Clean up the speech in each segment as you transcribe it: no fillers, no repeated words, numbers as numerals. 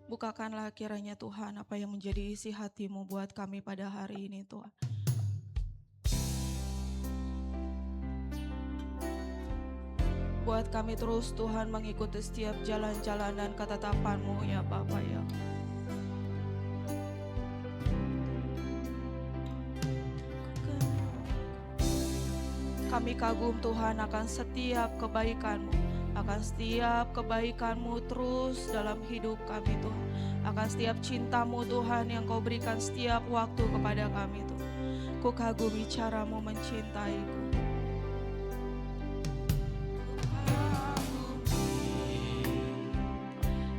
Bukakanlah kiranya Tuhan apa yang menjadi isi hati-Mu buat kami pada hari ini Tuhan. Buat kami terus Tuhan mengikuti setiap jalan-jalan dan ketetapan-Mu ya Bapa ya. Kami kagum Tuhan akan setiap kebaikan-Mu, akan setiap kebaikan-Mu terus dalam hidup kami Tuhan, akan setiap cinta-Mu Tuhan yang Kau berikan setiap waktu kepada kami Tuhan. Ku kagumi cara-Mu mencintaiku.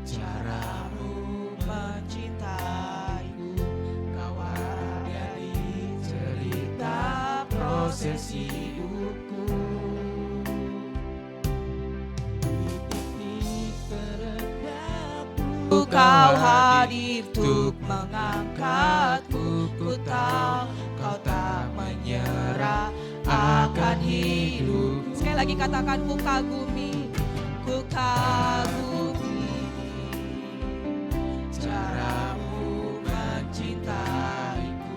Cara-Mu mencintaiku, Kau ada di cerita proses hidupku. Kau hadir untuk mengangkatku. Ku tahu Kau tak menyerah akan hidup. Sekali lagi katakan, ku kagumi, ku kagumi cara-Mu mencintaiku.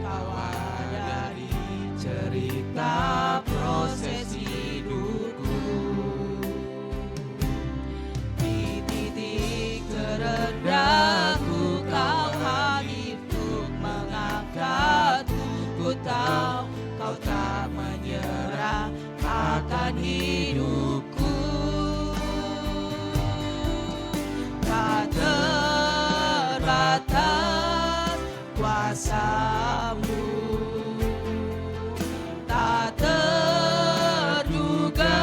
Kau ada di cerita proses hidupku. Di titik terendahku Kau hadir untuk mengangkatku. Ku tahu Kau tak menyerah akan hidupku. Tak terbatas kuasa-Mu, tak terduga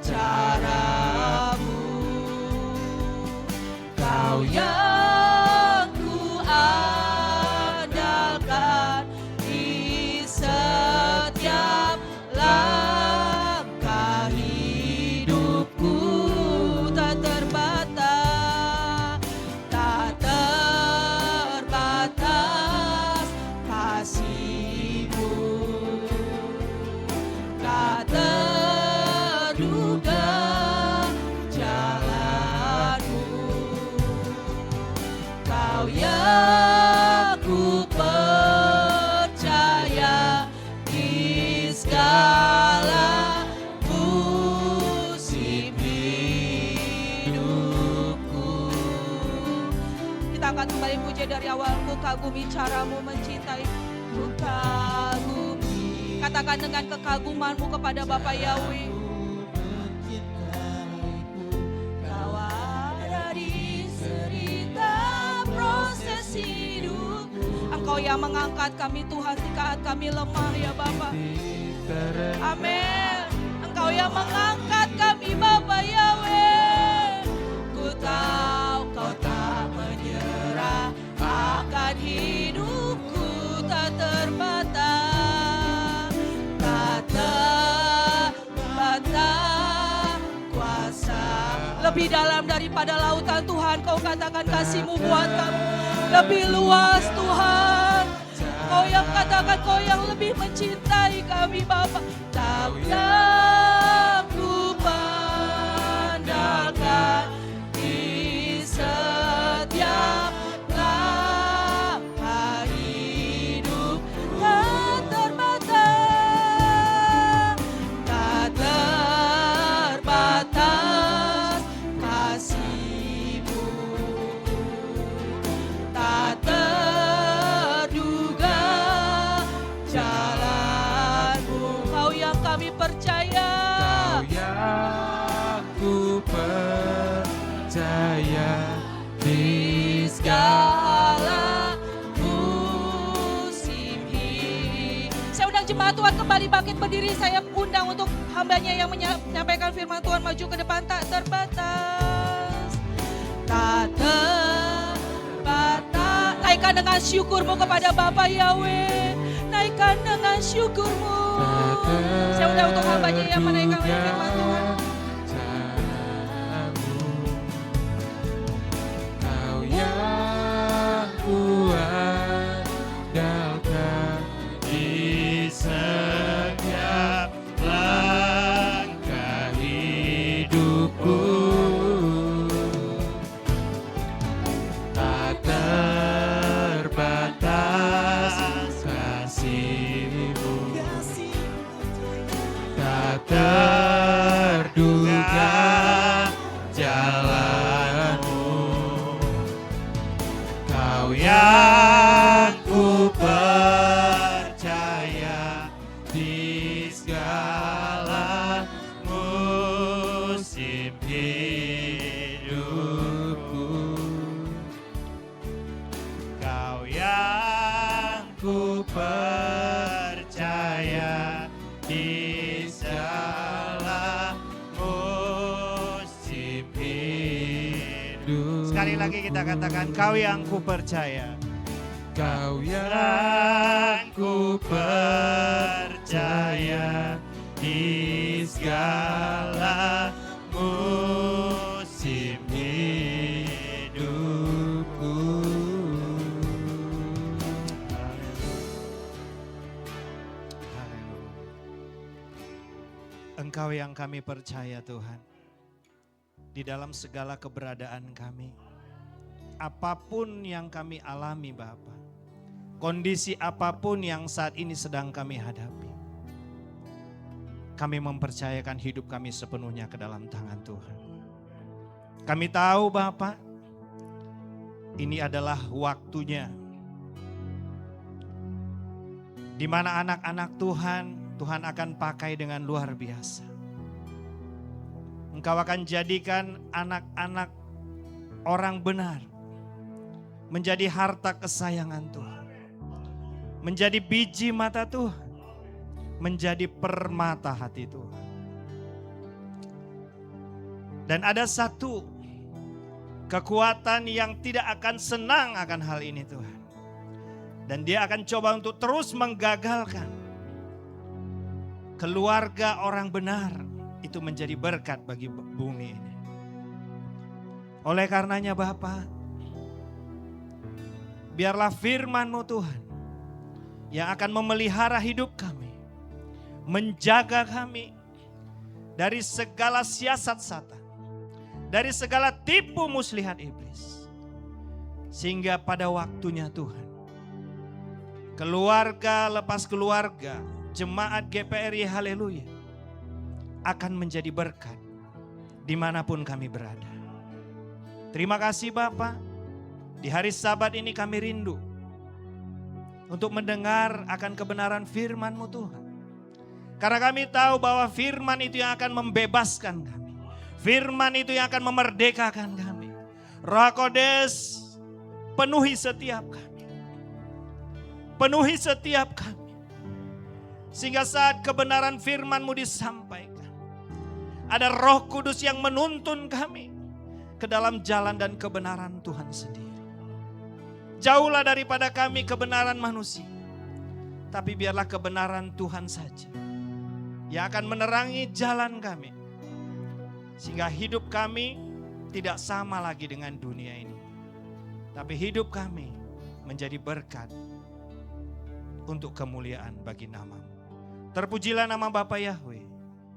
cara-Mu. Kau yang ku andalkan di setiap langkah hidupku. Tak terbatas, tak terbatas kasih-Mu, tak terduga jalan-Mu. Kau yang ku percaya di segala musim hidupku. Kita akan kembali puji dari awal. Ku kagumi cara-Mu mencintai, ku kagumi. Katakan dengan kekaguman-Mu kepada Bapa Yahweh. Kau ada di cerita proses hidup. Engkau yang mengangkat kami Tuhan di saat kami lemah ya Bapa. Amin. Engkau yang mengangkat kami Bapa Yahweh. Ku tahu Kau tak menyerah akan hidupku. Tak terbatas, tak terbatas kuasa. Lebih dalam daripada lautan Tuhan, Kau katakan kasih-Mu buat kami. Lebih luas Tuhan, Kau yang katakan Kau yang lebih mencintai kami Bapa. Kau yang ku pandangkan di setiap langkah hidup. Tak terbatas, tak terbatas kasih-Mu, tak terduga jalan-Mu. Kau yang kami percaya, Kau yang ku percaya di segala musim hidup. Saya undang jemaat Tuhan kembali bangkit berdiri. Saya undang untuk hambanya yang menyampaikan firman Tuhan maju ke depan. Tak terbatas, tak terbatas. Naikkan dengan syukur-Mu kepada Bapa Yahweh. Naikkan dengan syukur-Mu. Saya undang untuk hambanya yang menaikkan firman Tuhan. Kau yang ku andalkan di setiap langkah hidupku. yang ku percaya di segala musim hidupku. Kau yang ku percaya di segala musim hidup. Sekali lagi kita katakan, Kau yang ku percaya. Kau yang ku percaya di segala musim hidupku. Haleluya. Engkau yang kami percaya Tuhan. Di dalam segala keberadaan kami. Apapun yang kami alami Bapa. Kondisi apapun yang saat ini sedang kami hadapi. Kami mempercayakan hidup kami sepenuhnya ke dalam tangan Tuhan. Kami tahu Bapa, ini adalah waktunya. Di mana anak-anak Tuhan akan pakai dengan luar biasa. Engkau akan jadikan anak-anak orang benar menjadi harta kesayangan Tuhan. Menjadi biji mata Tuhan. Menjadi permata hati Tuhan. Dan ada satu kekuatan yang tidak akan senang akan hal ini Tuhan. Dan dia akan coba untuk terus menggagalkan keluarga orang benar itu menjadi berkat bagi bumi ini. Oleh karenanya Bapa, biarlah firman-Mu Tuhan yang akan memelihara hidup kami, menjaga kami dari segala siasat satan, dari segala tipu muslihat iblis. Sehingga pada waktunya Tuhan, keluarga lepas keluarga, jemaat GPRI Haleluya akan menjadi berkat dimanapun kami berada. Terima kasih Bapa. Di hari Sabat ini kami rindu untuk mendengar akan kebenaran firman-Mu Tuhan. Karena kami tahu bahwa firman itu yang akan membebaskan kami. Firman itu yang akan memerdekakan kami. Roh Kodes, penuhi setiap kami. Penuhi setiap kami. Sehingga saat kebenaran firman-Mu disampaikan, ada Roh Kudus yang menuntun kami ke dalam jalan dan kebenaran Tuhan sendiri. Jauhlah daripada kami kebenaran manusia. Tapi biarlah kebenaran Tuhan saja yang akan menerangi jalan kami. Sehingga hidup kami tidak sama lagi dengan dunia ini. Tapi hidup kami menjadi berkat untuk kemuliaan bagi nama-Mu. Terpujilah nama Bapa Yahweh.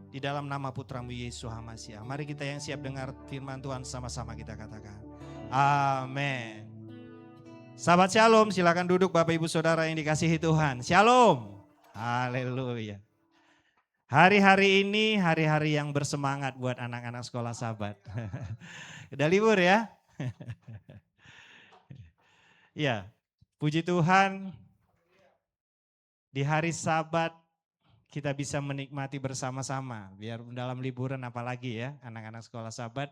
Di dalam nama Putra-Mu Yesus HaMasiah. Mari kita yang siap dengar firman Tuhan sama-sama kita katakan. Amin. Sahabat Shalom, silakan duduk Bapak Ibu Saudara yang dikasihi Tuhan. Shalom. Haleluya. Hari-hari ini hari-hari yang bersemangat buat anak-anak sekolah Sabat. Udah libur ya? Ya, puji Tuhan. Di hari Sabat kita bisa menikmati bersama-sama. Biar dalam liburan apalagi ya anak-anak sekolah Sabat.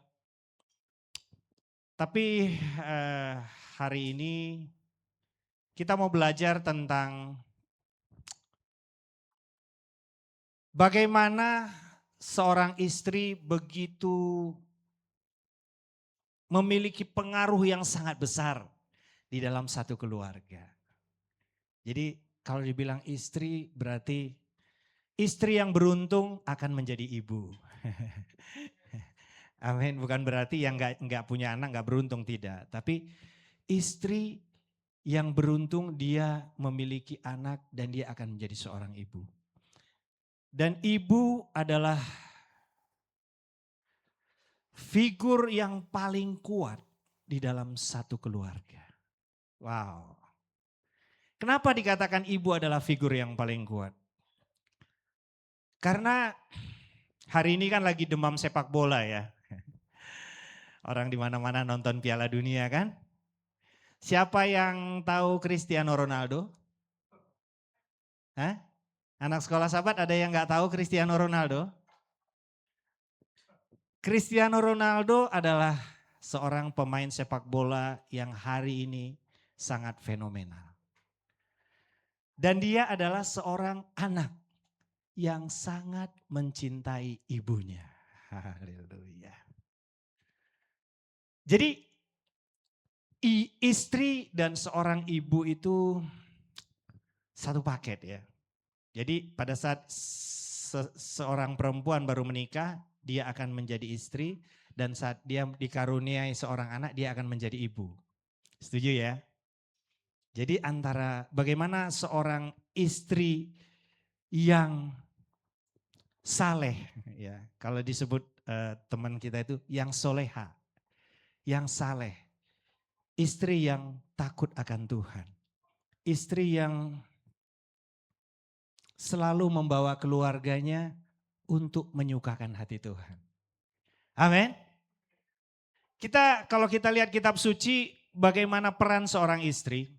Tapi hari ini kita mau belajar tentang bagaimana seorang istri begitu memiliki pengaruh yang sangat besar di dalam satu keluarga. Jadi kalau dibilang istri berarti istri yang beruntung akan menjadi ibu. Amin, bukan berarti yang enggak punya anak enggak beruntung, tidak. Tapi istri yang beruntung dia memiliki anak dan dia akan menjadi seorang ibu. Dan ibu adalah figur yang paling kuat di dalam satu keluarga. Wow. Kenapa dikatakan ibu adalah figur yang paling kuat? Karena hari ini kan lagi demam sepak bola ya. Orang di mana-mana nonton Piala Dunia kan. Siapa yang tahu Cristiano Ronaldo? Hah? Anak sekolah Sahabat ada yang nggak tahu Cristiano Ronaldo? Cristiano Ronaldo adalah seorang pemain sepak bola yang hari ini sangat fenomenal. Dan dia adalah seorang anak yang sangat mencintai ibunya. Haleluya. Jadi istri dan seorang ibu itu satu paket ya. Jadi pada saat seorang perempuan baru menikah, dia akan menjadi istri, dan saat dia dikaruniai seorang anak, dia akan menjadi ibu. Setuju ya? Jadi antara bagaimana seorang istri yang saleh, ya kalau disebut teman kita itu yang soleha, yang saleh, istri yang takut akan Tuhan, istri yang selalu membawa keluarganya untuk menyukakan hati Tuhan. Amin. Kalau kita lihat kitab suci, bagaimana peran seorang istri,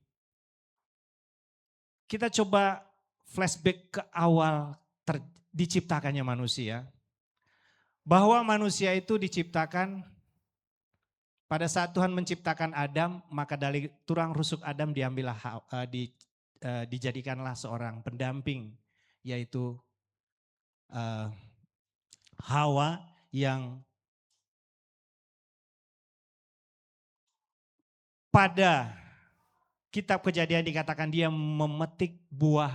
kita coba flashback ke awal diciptakannya manusia. Bahwa manusia itu diciptakan pada saat Tuhan menciptakan Adam, maka dari tulang rusuk Adam dijadikanlah seorang pendamping, yaitu Hawa yang pada kitab Kejadian dikatakan dia memetik buah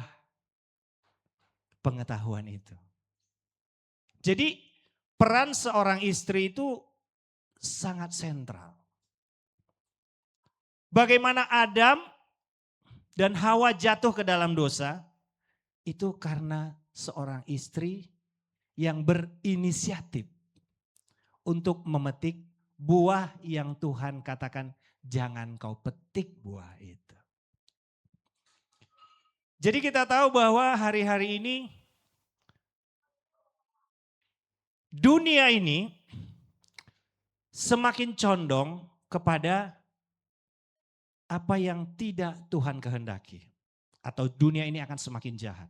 pengetahuan itu. Jadi peran seorang istri itu sangat sentral. Bagaimana Adam dan Hawa jatuh ke dalam dosa, itu karena seorang istri yang berinisiatif untuk memetik buah yang Tuhan katakan jangan kau petik buah itu. Jadi kita tahu bahwa hari-hari ini dunia ini semakin condong kepada apa yang tidak Tuhan kehendaki. Atau dunia ini akan semakin jahat.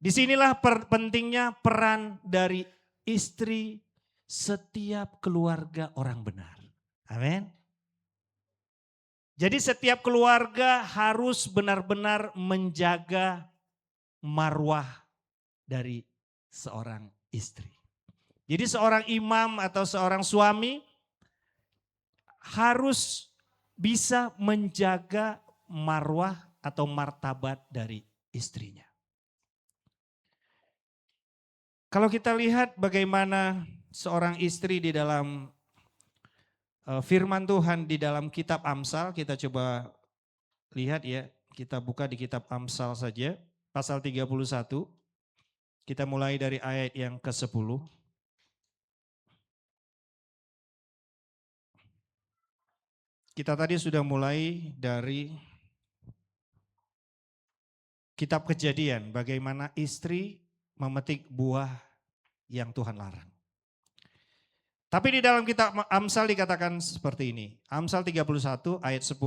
Disinilah pentingnya peran dari istri setiap keluarga orang benar. Amin. Jadi setiap keluarga harus benar-benar menjaga marwah dari seorang istri. Jadi seorang imam atau seorang suami harus bisa menjaga marwah atau martabat dari istrinya. Kalau kita lihat bagaimana seorang istri di dalam firman Tuhan di dalam kitab Amsal, kita coba lihat ya, kita buka di kitab Amsal saja, pasal 31. Kita mulai dari ayat yang ke-10. Kita tadi sudah mulai dari kitab Kejadian, bagaimana istri memetik buah yang Tuhan larang. Tapi di dalam kitab Amsal dikatakan seperti ini. Amsal 31 ayat 10,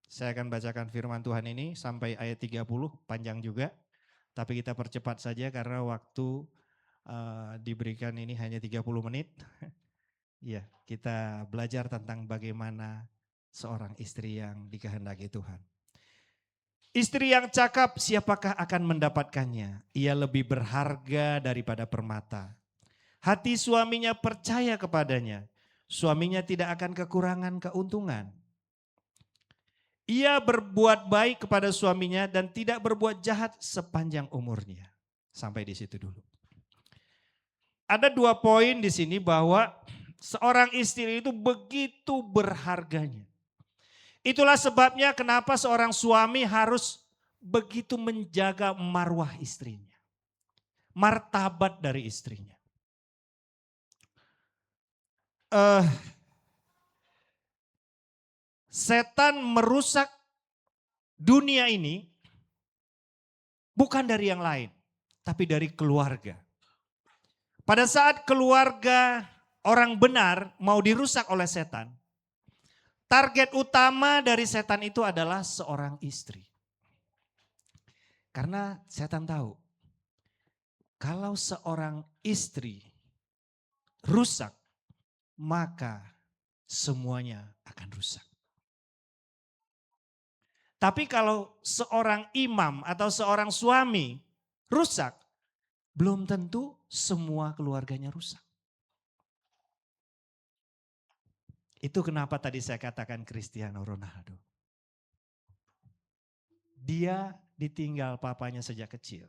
saya akan bacakan firman Tuhan ini sampai ayat 30, panjang juga. Tapi kita percepat saja karena waktu diberikan ini hanya 30 menit. Ya, kita belajar tentang bagaimana seorang istri yang dikehendaki Tuhan. Istri yang cakap siapakah akan mendapatkannya? Ia lebih berharga daripada permata. Hati suaminya percaya kepadanya. Suaminya tidak akan kekurangan keuntungan. Ia berbuat baik kepada suaminya dan tidak berbuat jahat sepanjang umurnya. Sampai di situ dulu. Ada 2 poin di sini bahwa seorang istri itu begitu berharganya. Itulah sebabnya kenapa seorang suami harus begitu menjaga marwah istrinya. Martabat dari istrinya. Setan merusak dunia ini bukan dari yang lain, tapi dari keluarga. Pada saat keluarga orang benar mau dirusak oleh setan, Target utama dari setan itu adalah seorang istri. Karena setan tahu, kalau seorang istri rusak, maka semuanya akan rusak. Tapi kalau seorang imam atau seorang suami rusak, belum tentu semua keluarganya rusak. Itu kenapa tadi saya katakan Cristiano Ronaldo. Dia ditinggal papanya sejak kecil.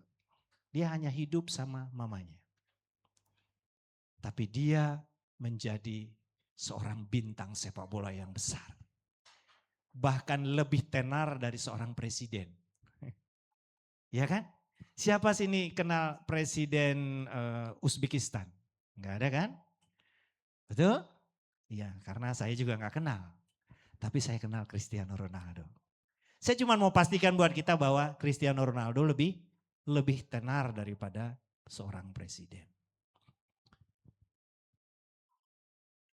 Dia hanya hidup sama mamanya. Tapi dia menjadi seorang bintang sepak bola yang besar. Bahkan lebih tenar dari seorang presiden. Ya kan? Siapa sini kenal presiden Uzbekistan? Enggak ada kan? Betul? Iya, karena saya juga enggak kenal. Tapi saya kenal Cristiano Ronaldo. Saya cuma mau pastikan buat kita bahwa Cristiano Ronaldo lebih tenar daripada seorang presiden.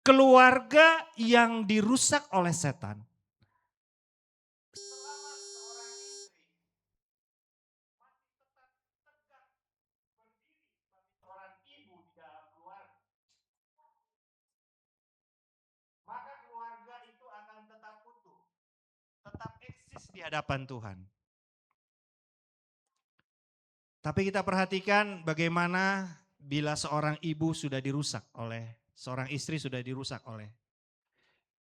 Keluarga yang dirusak oleh setan. Selama seorang istri masih tetap tegak berdiri sebagai seorang ibu di dalam keluarga, maka keluarga itu akan tetap utuh, tetap eksis di hadapan Tuhan. Tapi kita perhatikan bagaimana bila seorang ibu sudah dirusak seorang istri sudah dirusak oleh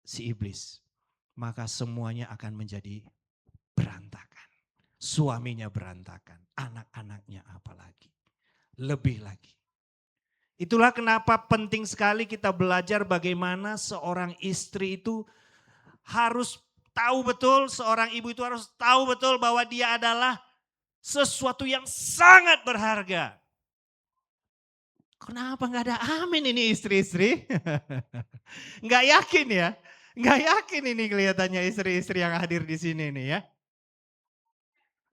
si iblis. Maka semuanya akan menjadi berantakan. Suaminya berantakan, anak-anaknya apalagi. Lebih lagi. Itulah kenapa penting sekali kita belajar bagaimana seorang istri itu harus tahu betul, seorang ibu itu harus tahu betul bahwa dia adalah sesuatu yang sangat berharga. Kenapa nggak ada amin ini istri-istri? Nggak yakin ya? Nggak yakin ini kelihatannya istri-istri yang hadir di sini nih ya.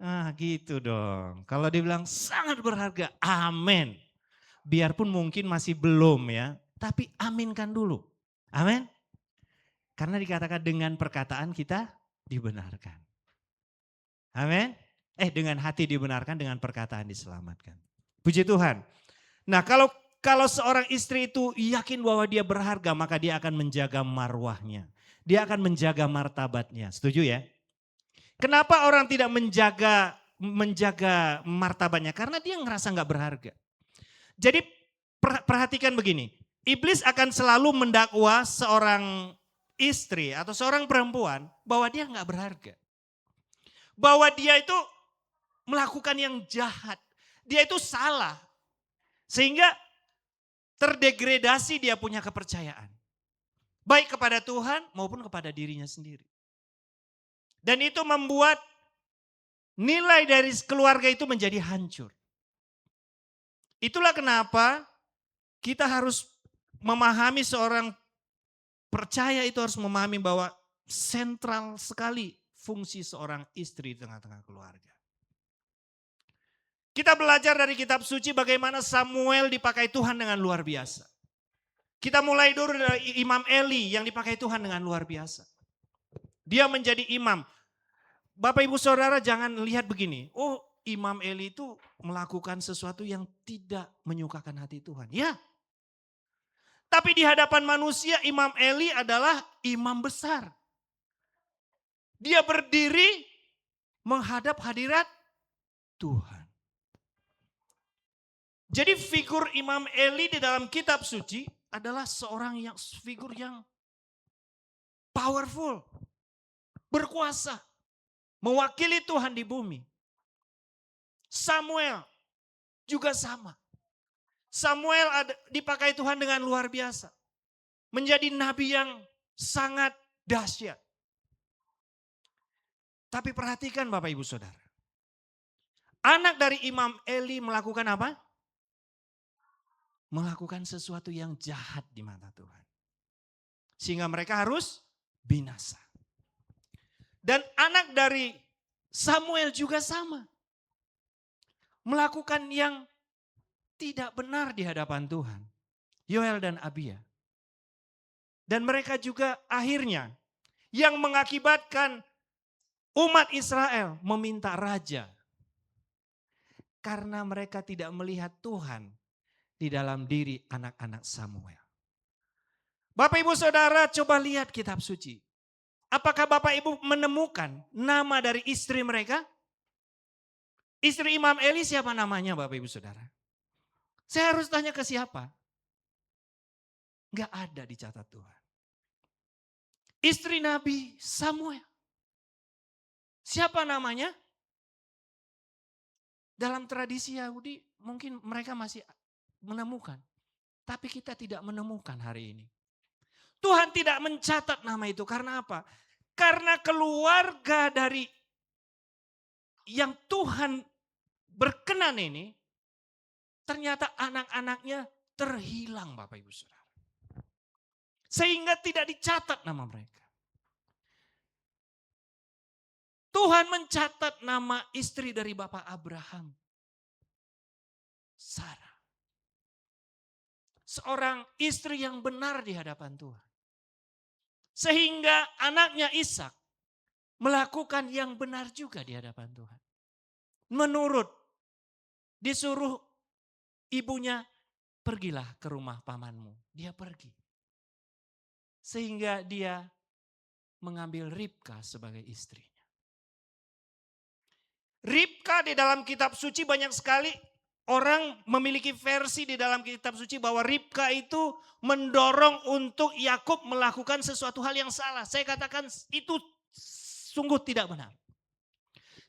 Ah gitu dong. Kalau dibilang sangat berharga, amin. Biarpun mungkin masih belum ya, tapi aminkan dulu. Amin. Karena dikatakan dengan perkataan kita dibenarkan. Amin. Dengan hati dibenarkan, dengan perkataan diselamatkan. Puji Tuhan. Nah kalau seorang istri itu yakin bahwa dia berharga, maka dia akan menjaga marwahnya. Dia akan menjaga martabatnya. Setuju ya? Kenapa orang tidak menjaga martabatnya? Karena dia ngerasa nggak berharga. Jadi perhatikan begini. Iblis akan selalu mendakwa seorang istri atau seorang perempuan bahwa dia nggak berharga. Bahwa dia itu melakukan yang jahat. Dia itu salah. Sehingga terdegradasi dia punya kepercayaan. Baik kepada Tuhan maupun kepada dirinya sendiri. Dan itu membuat nilai dari keluarga itu menjadi hancur. Itulah kenapa kita harus memahami seorang percaya itu harus memahami bahwa sentral sekali fungsi seorang istri di tengah-tengah keluarga. Kita belajar dari kitab suci bagaimana Samuel dipakai Tuhan dengan luar biasa. Kita mulai dulu dari Imam Eli yang dipakai Tuhan dengan luar biasa. Dia menjadi imam. Bapak ibu saudara jangan lihat begini. Oh Imam Eli itu melakukan sesuatu yang tidak menyukakan hati Tuhan. Ya. Tapi di hadapan manusia Imam Eli adalah imam besar. Dia berdiri menghadap hadirat Tuhan. Jadi figur Imam Eli di dalam kitab suci adalah seorang figur yang powerful, berkuasa, mewakili Tuhan di bumi. Samuel juga sama. Samuel dipakai Tuhan dengan luar biasa. Menjadi nabi yang sangat dahsyat. Tapi perhatikan Bapak Ibu Saudara. Anak dari Imam Eli melakukan apa? Melakukan sesuatu yang jahat di mata Tuhan. Sehingga mereka harus binasa. Dan anak dari Samuel juga sama. Melakukan yang tidak benar di hadapan Tuhan. Yoel dan Abia. Dan mereka juga akhirnya yang mengakibatkan umat Israel meminta raja. Karena mereka tidak melihat Tuhan di dalam diri anak-anak Samuel. Bapak Ibu Saudara coba lihat kitab suci. Apakah Bapak Ibu menemukan nama dari istri mereka? Istri Imam Eli siapa namanya Bapak Ibu Saudara? Saya harus tanya ke siapa? Enggak ada dicatat Tuhan. Istri Nabi Samuel. Siapa namanya? Dalam tradisi Yahudi mungkin mereka masih menemukan. Tapi kita tidak menemukan hari ini. Tuhan tidak mencatat nama itu karena apa? Karena keluarga dari yang Tuhan berkenan ini, ternyata anak-anaknya terhilang Bapak Ibu Saudara. Sehingga tidak dicatat nama mereka. Tuhan mencatat nama istri dari Bapak Abraham. Sarah. Seorang istri yang benar di hadapan Tuhan. Sehingga anaknya Ishak melakukan yang benar juga di hadapan Tuhan. Menurut disuruh ibunya, pergilah ke rumah pamanmu. Dia pergi. Sehingga dia mengambil Ribka sebagai istrinya. Ribka di dalam kitab suci banyak sekali orang memiliki versi di dalam kitab suci bahwa Ribka itu mendorong untuk Yakub melakukan sesuatu hal yang salah. Saya katakan itu sungguh tidak benar.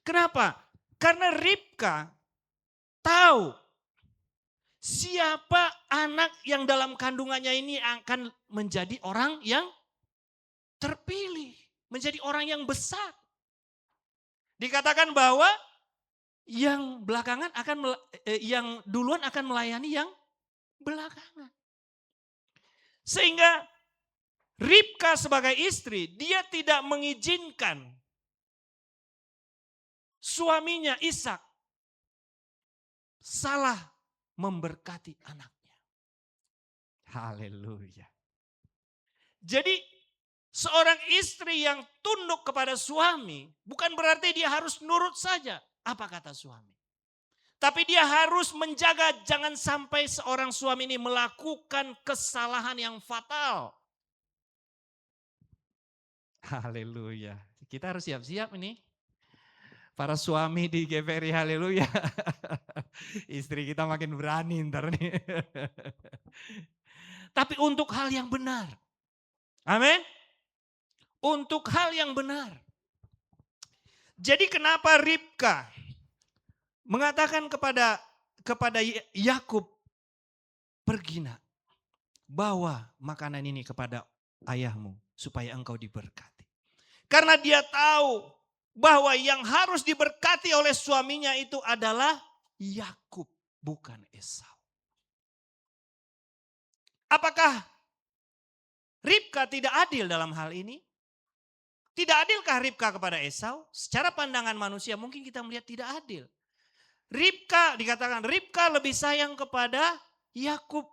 Kenapa? Karena Ribka tahu siapa anak yang dalam kandungannya ini akan menjadi orang yang terpilih. Menjadi orang yang besar. Dikatakan bahwa yang belakangan yang duluan akan melayani yang belakangan. Sehingga Ribka sebagai istri, dia tidak mengizinkan suaminya Ishak salah memberkati anaknya. Haleluya. Jadi seorang istri yang tunduk kepada suami bukan berarti dia harus nurut saja apa kata suami. Tapi dia harus menjaga jangan sampai seorang suami ini melakukan kesalahan yang fatal. Haleluya. Kita harus siap-siap ini. Para suami di GPRI haleluya. Istri kita makin berani ntar nih. Tapi untuk hal yang benar. Amin. Untuk hal yang benar. Jadi kenapa Ribka mengatakan kepada Yakub, pergi nak, bawa makanan ini kepada ayahmu supaya engkau diberkati. Karena dia tahu bahwa yang harus diberkati oleh suaminya itu adalah Yakub, bukan Esau. Apakah Ribka tidak adil dalam hal ini? Tidak adilkah Ribka kepada Esau? Secara pandangan manusia mungkin kita melihat tidak adil. Ribka dikatakan Ribka lebih sayang kepada Yakub.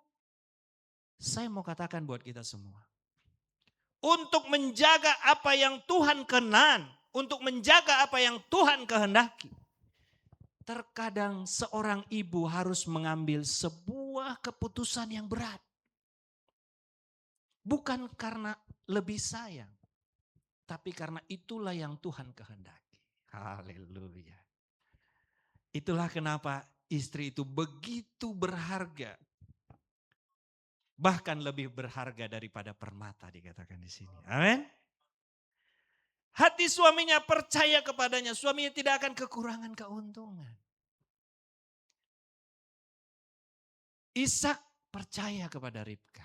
Saya mau katakan buat kita semua. Untuk menjaga apa yang Tuhan kenan, untuk menjaga apa yang Tuhan kehendaki. Terkadang seorang ibu harus mengambil sebuah keputusan yang berat. Bukan karena lebih sayang. Tapi karena itulah yang Tuhan kehendaki. Haleluya. Itulah kenapa istri itu begitu berharga. Bahkan lebih berharga daripada permata dikatakan di sini. Amin. Hati suaminya percaya kepadanya. Suaminya tidak akan kekurangan keuntungan. Ishak percaya kepada Ribka.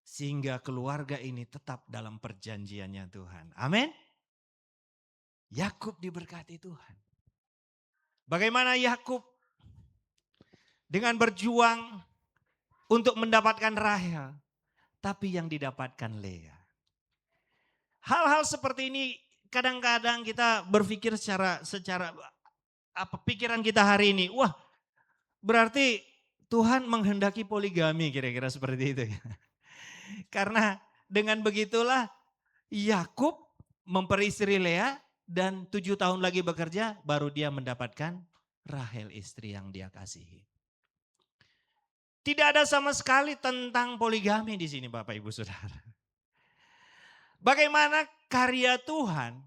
Sehingga keluarga ini tetap dalam perjanjiannya Tuhan. Amin. Yakub diberkati Tuhan. Bagaimana Yakub dengan berjuang untuk mendapatkan Rahel, tapi yang didapatkan Lea. Hal-hal seperti ini kadang-kadang kita berpikir secara apa pikiran kita hari ini. Wah, berarti Tuhan menghendaki poligami kira-kira seperti itu ya. Karena dengan begitulah Yakub memperistri Lea dan 7 tahun lagi bekerja baru dia mendapatkan Rahel istri yang dia kasihi. Tidak ada sama sekali tentang poligami di sini Bapak Ibu Saudara. Bagaimana karya Tuhan,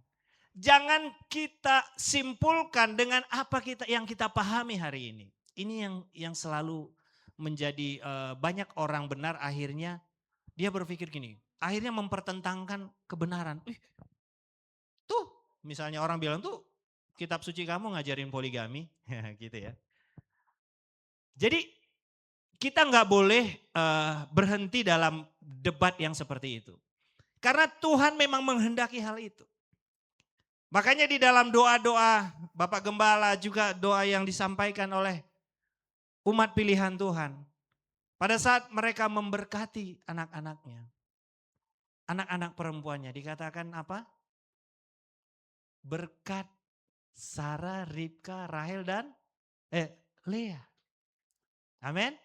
jangan kita simpulkan dengan apa yang kita pahami hari ini. Ini yang selalu menjadi banyak orang benar akhirnya dia berpikir gini, akhirnya mempertentangkan kebenaran. Tuh misalnya orang bilang tuh kitab suci kamu ngajarin poligami, gitu ya. Jadi kita nggak boleh berhenti dalam debat yang seperti itu. Karena Tuhan memang menghendaki hal itu. Makanya di dalam doa-doa Bapak Gembala juga doa yang disampaikan oleh umat pilihan Tuhan. Pada saat mereka memberkati anak-anaknya. Anak-anak perempuannya dikatakan apa? Berkat Sarah, Ribka, Rahel dan Lea. Amin.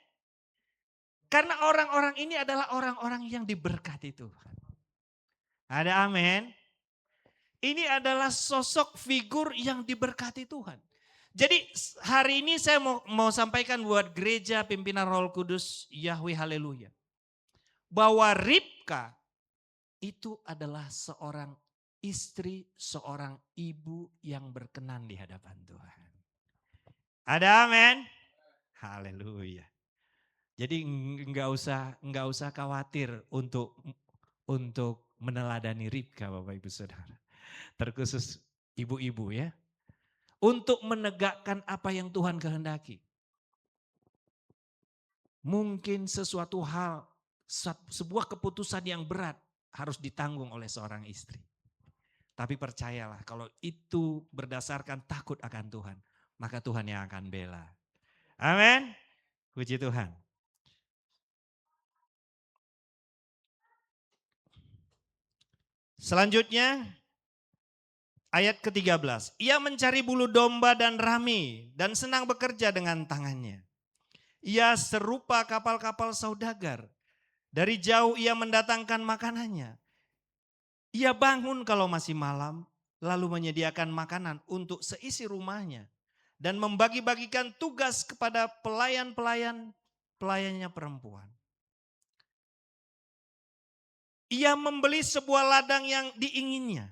Karena orang-orang ini adalah orang-orang yang diberkati Tuhan. Ada amin. Ini adalah sosok figur yang diberkati Tuhan. Jadi hari ini saya mau sampaikan buat gereja pimpinan Roh Kudus Yahweh Haleluya. Bahwa Ribka itu adalah seorang istri, seorang ibu yang berkenan di hadapan Tuhan. Ada amin. Haleluya. Jadi enggak usah khawatir untuk meneladani Ribka Bapak Ibu Saudara. Terkhusus ibu-ibu ya. Untuk menegakkan apa yang Tuhan kehendaki. Mungkin sesuatu hal, sebuah keputusan yang berat harus ditanggung oleh seorang istri. Tapi percayalah kalau itu berdasarkan takut akan Tuhan, maka Tuhan yang akan bela. Amin. Puji Tuhan. Selanjutnya ayat ke-13. Ia mencari bulu domba dan rami dan senang bekerja dengan tangannya. Ia serupa kapal-kapal saudagar. Dari jauh ia mendatangkan makanannya. Ia bangun kalau masih malam lalu menyediakan makanan untuk seisi rumahnya. Dan membagi-bagikan tugas kepada pelayannya perempuan. Ia membeli sebuah ladang yang diinginnya.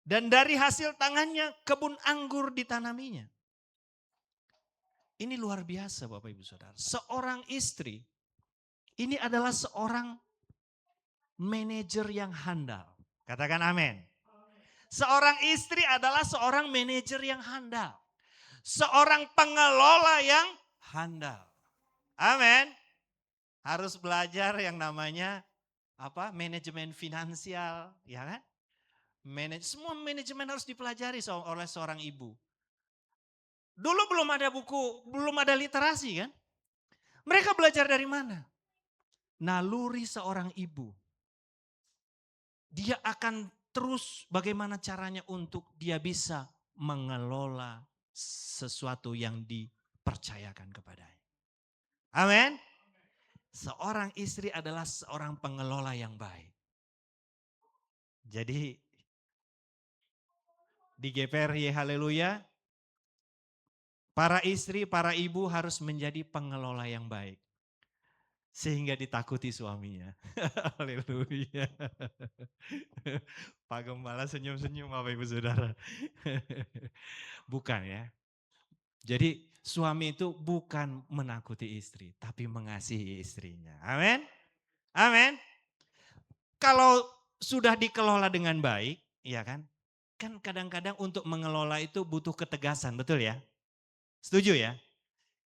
Dan dari hasil tangannya kebun anggur ditanaminya. Ini luar biasa Bapak Ibu Saudara. Seorang istri ini adalah seorang manajer yang handal. Katakan amin. Seorang istri adalah seorang manajer yang handal. Seorang pengelola yang handal. Amin. Harus belajar yang namanya manajemen finansial, ya kan? Semua manajemen harus dipelajari oleh seorang ibu. Dulu belum ada buku, belum ada literasi kan? Mereka belajar dari mana? Naluri seorang ibu. Dia akan terus bagaimana caranya untuk dia bisa mengelola sesuatu yang dipercayakan kepadanya. Amin. Seorang istri adalah seorang pengelola yang baik. Jadi di GPRY Haleluya, para istri, para ibu harus menjadi pengelola yang baik. Sehingga ditakuti suaminya. Haleluya. Pak Gembala senyum-senyum Bapak Ibu Saudara. Bukan ya. Jadi suami itu bukan menakuti istri, tapi mengasihi istrinya. Amin. Amin. Kalau sudah dikelola dengan baik, ya kan? Kan kadang-kadang untuk mengelola itu butuh ketegasan, betul ya? Setuju ya?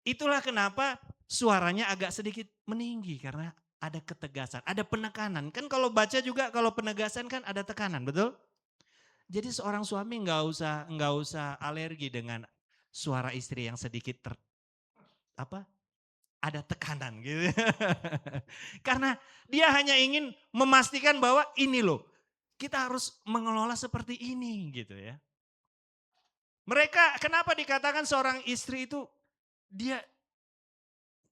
Itulah kenapa suaranya agak sedikit meninggi karena ada ketegasan, ada penekanan. Kan kalau baca juga kalau penegasan kan ada tekanan, betul? Jadi seorang suami nggak usah alergi dengan suara istri yang sedikit ada tekanan gitu. Karena dia hanya ingin memastikan bahwa ini loh, kita harus mengelola seperti ini gitu ya. Mereka kenapa dikatakan seorang istri itu dia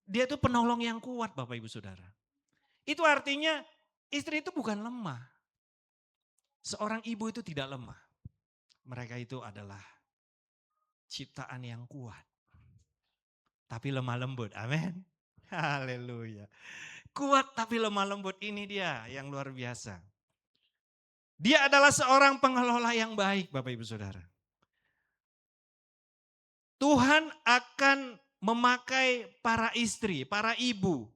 itu penolong yang kuat Bapak Ibu Saudara. Itu artinya istri itu bukan lemah. Seorang ibu itu tidak lemah. Mereka itu adalah ciptaan yang kuat. Tapi lemah lembut, amin. Haleluya. Kuat tapi lemah lembut, ini dia yang luar biasa. Dia adalah seorang pengelola yang baik, Bapak Ibu Saudara. Tuhan akan memakai para istri, para ibu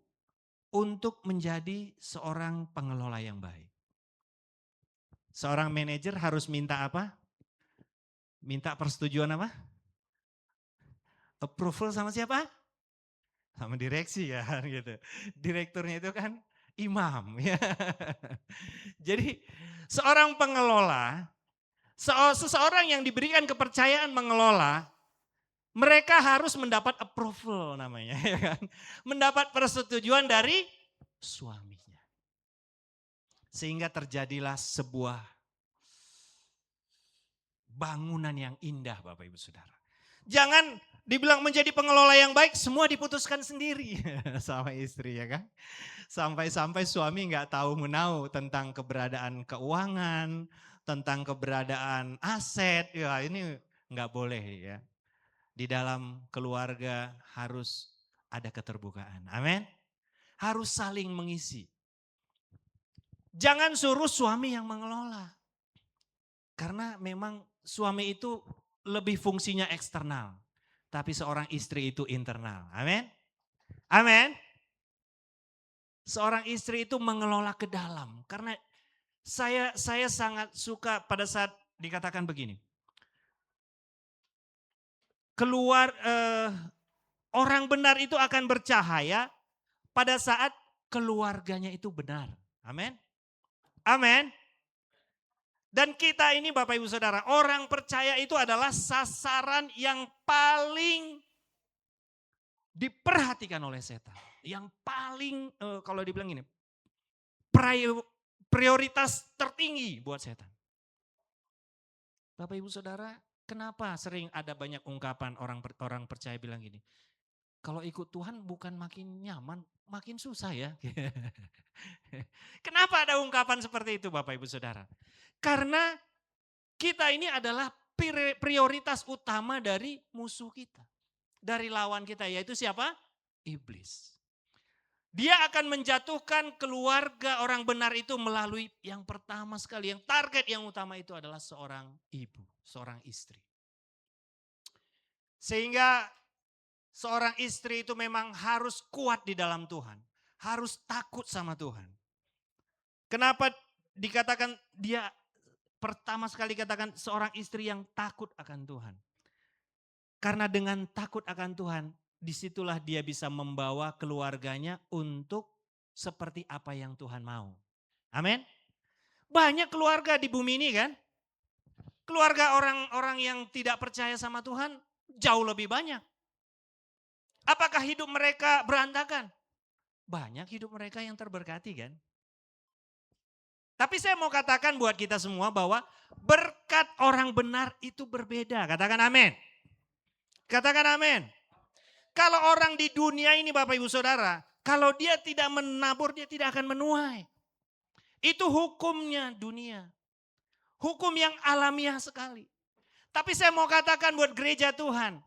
untuk menjadi seorang pengelola yang baik. Seorang manajer harus minta apa? Minta persetujuan apa? Approval sama siapa? Sama direksi kan gitu. Direkturnya itu kan imam ya. Jadi seorang pengelola, seseorang yang diberikan kepercayaan mengelola, mereka harus mendapat approval namanya ya kan. Mendapat persetujuan dari suaminya. Sehingga terjadilah sebuah bangunan yang indah Bapak Ibu Saudara. Jangan dibilang menjadi pengelola yang baik, semua diputuskan sendiri sama istri ya kan. Sampai-sampai suami nggak tahu menau tentang keberadaan keuangan, tentang keberadaan aset, ya ini nggak boleh ya. Di dalam keluarga harus ada keterbukaan, amin. Harus saling mengisi. Jangan suruh suami yang mengelola. Karena memang suami itu lebih fungsinya eksternal. Tapi seorang istri itu internal. Amin. Amin. Seorang istri itu mengelola ke dalam. Karena saya sangat suka pada saat dikatakan begini. Orang benar itu akan bercahaya pada saat keluarganya itu benar. Amin. Amin. Dan kita ini Bapak Ibu Saudara, orang percaya itu adalah sasaran yang paling diperhatikan oleh setan. Yang paling kalau dibilang gini, prioritas tertinggi buat setan. Bapak Ibu Saudara, kenapa sering ada banyak ungkapan orang percaya bilang gini, kalau ikut Tuhan bukan makin nyaman, makin susah ya. Kenapa ada ungkapan seperti itu Bapak Ibu Saudara? Karena kita ini adalah prioritas utama dari musuh kita. Dari lawan kita, yaitu siapa? Iblis. Dia akan menjatuhkan keluarga orang benar itu melalui yang pertama sekali, yang target yang utama itu adalah seorang ibu, seorang istri. Sehingga seorang istri itu memang harus kuat di dalam Tuhan. Harus takut sama Tuhan. Kenapa dikatakan dia pertama sekali katakan seorang istri yang takut akan Tuhan. Karena dengan takut akan Tuhan, disitulah dia bisa membawa keluarganya untuk seperti apa yang Tuhan mau. Amin. Banyak keluarga di bumi ini kan. Keluarga orang-orang yang tidak percaya sama Tuhan jauh lebih banyak. Apakah hidup mereka berantakan? Banyak hidup mereka yang terberkati kan. Tapi saya mau katakan buat kita semua bahwa berkat orang benar itu berbeda. Katakan amin. Katakan amin. Kalau orang di dunia ini Bapak Ibu Saudara, kalau dia tidak menabur dia tidak akan menuai. Itu hukumnya dunia. Hukum yang alamiah sekali. Tapi saya mau katakan buat gereja Tuhan.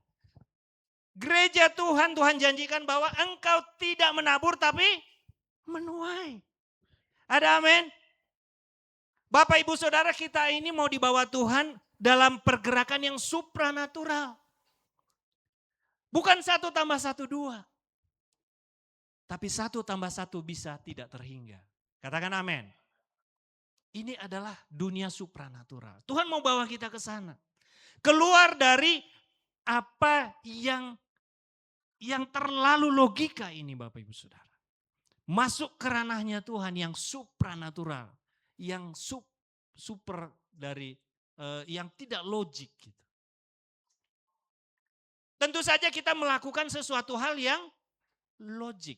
Gereja Tuhan, Tuhan janjikan bahwa engkau tidak menabur tapi menuai. Ada amin? Bapak Ibu Saudara, kita ini mau dibawa Tuhan dalam pergerakan yang supranatural. Bukan 1 tambah 1 2. Tapi 1 tambah 1 bisa tidak terhingga. Katakan amin. Ini adalah dunia supranatural. Tuhan mau bawa kita ke sana. Keluar dari apa yang terlalu logika ini Bapak Ibu Saudara. Masuk ke ranahnya Tuhan yang supranatural. Yang super dari yang tidak logik gitu. Tentu saja kita melakukan sesuatu hal yang logik.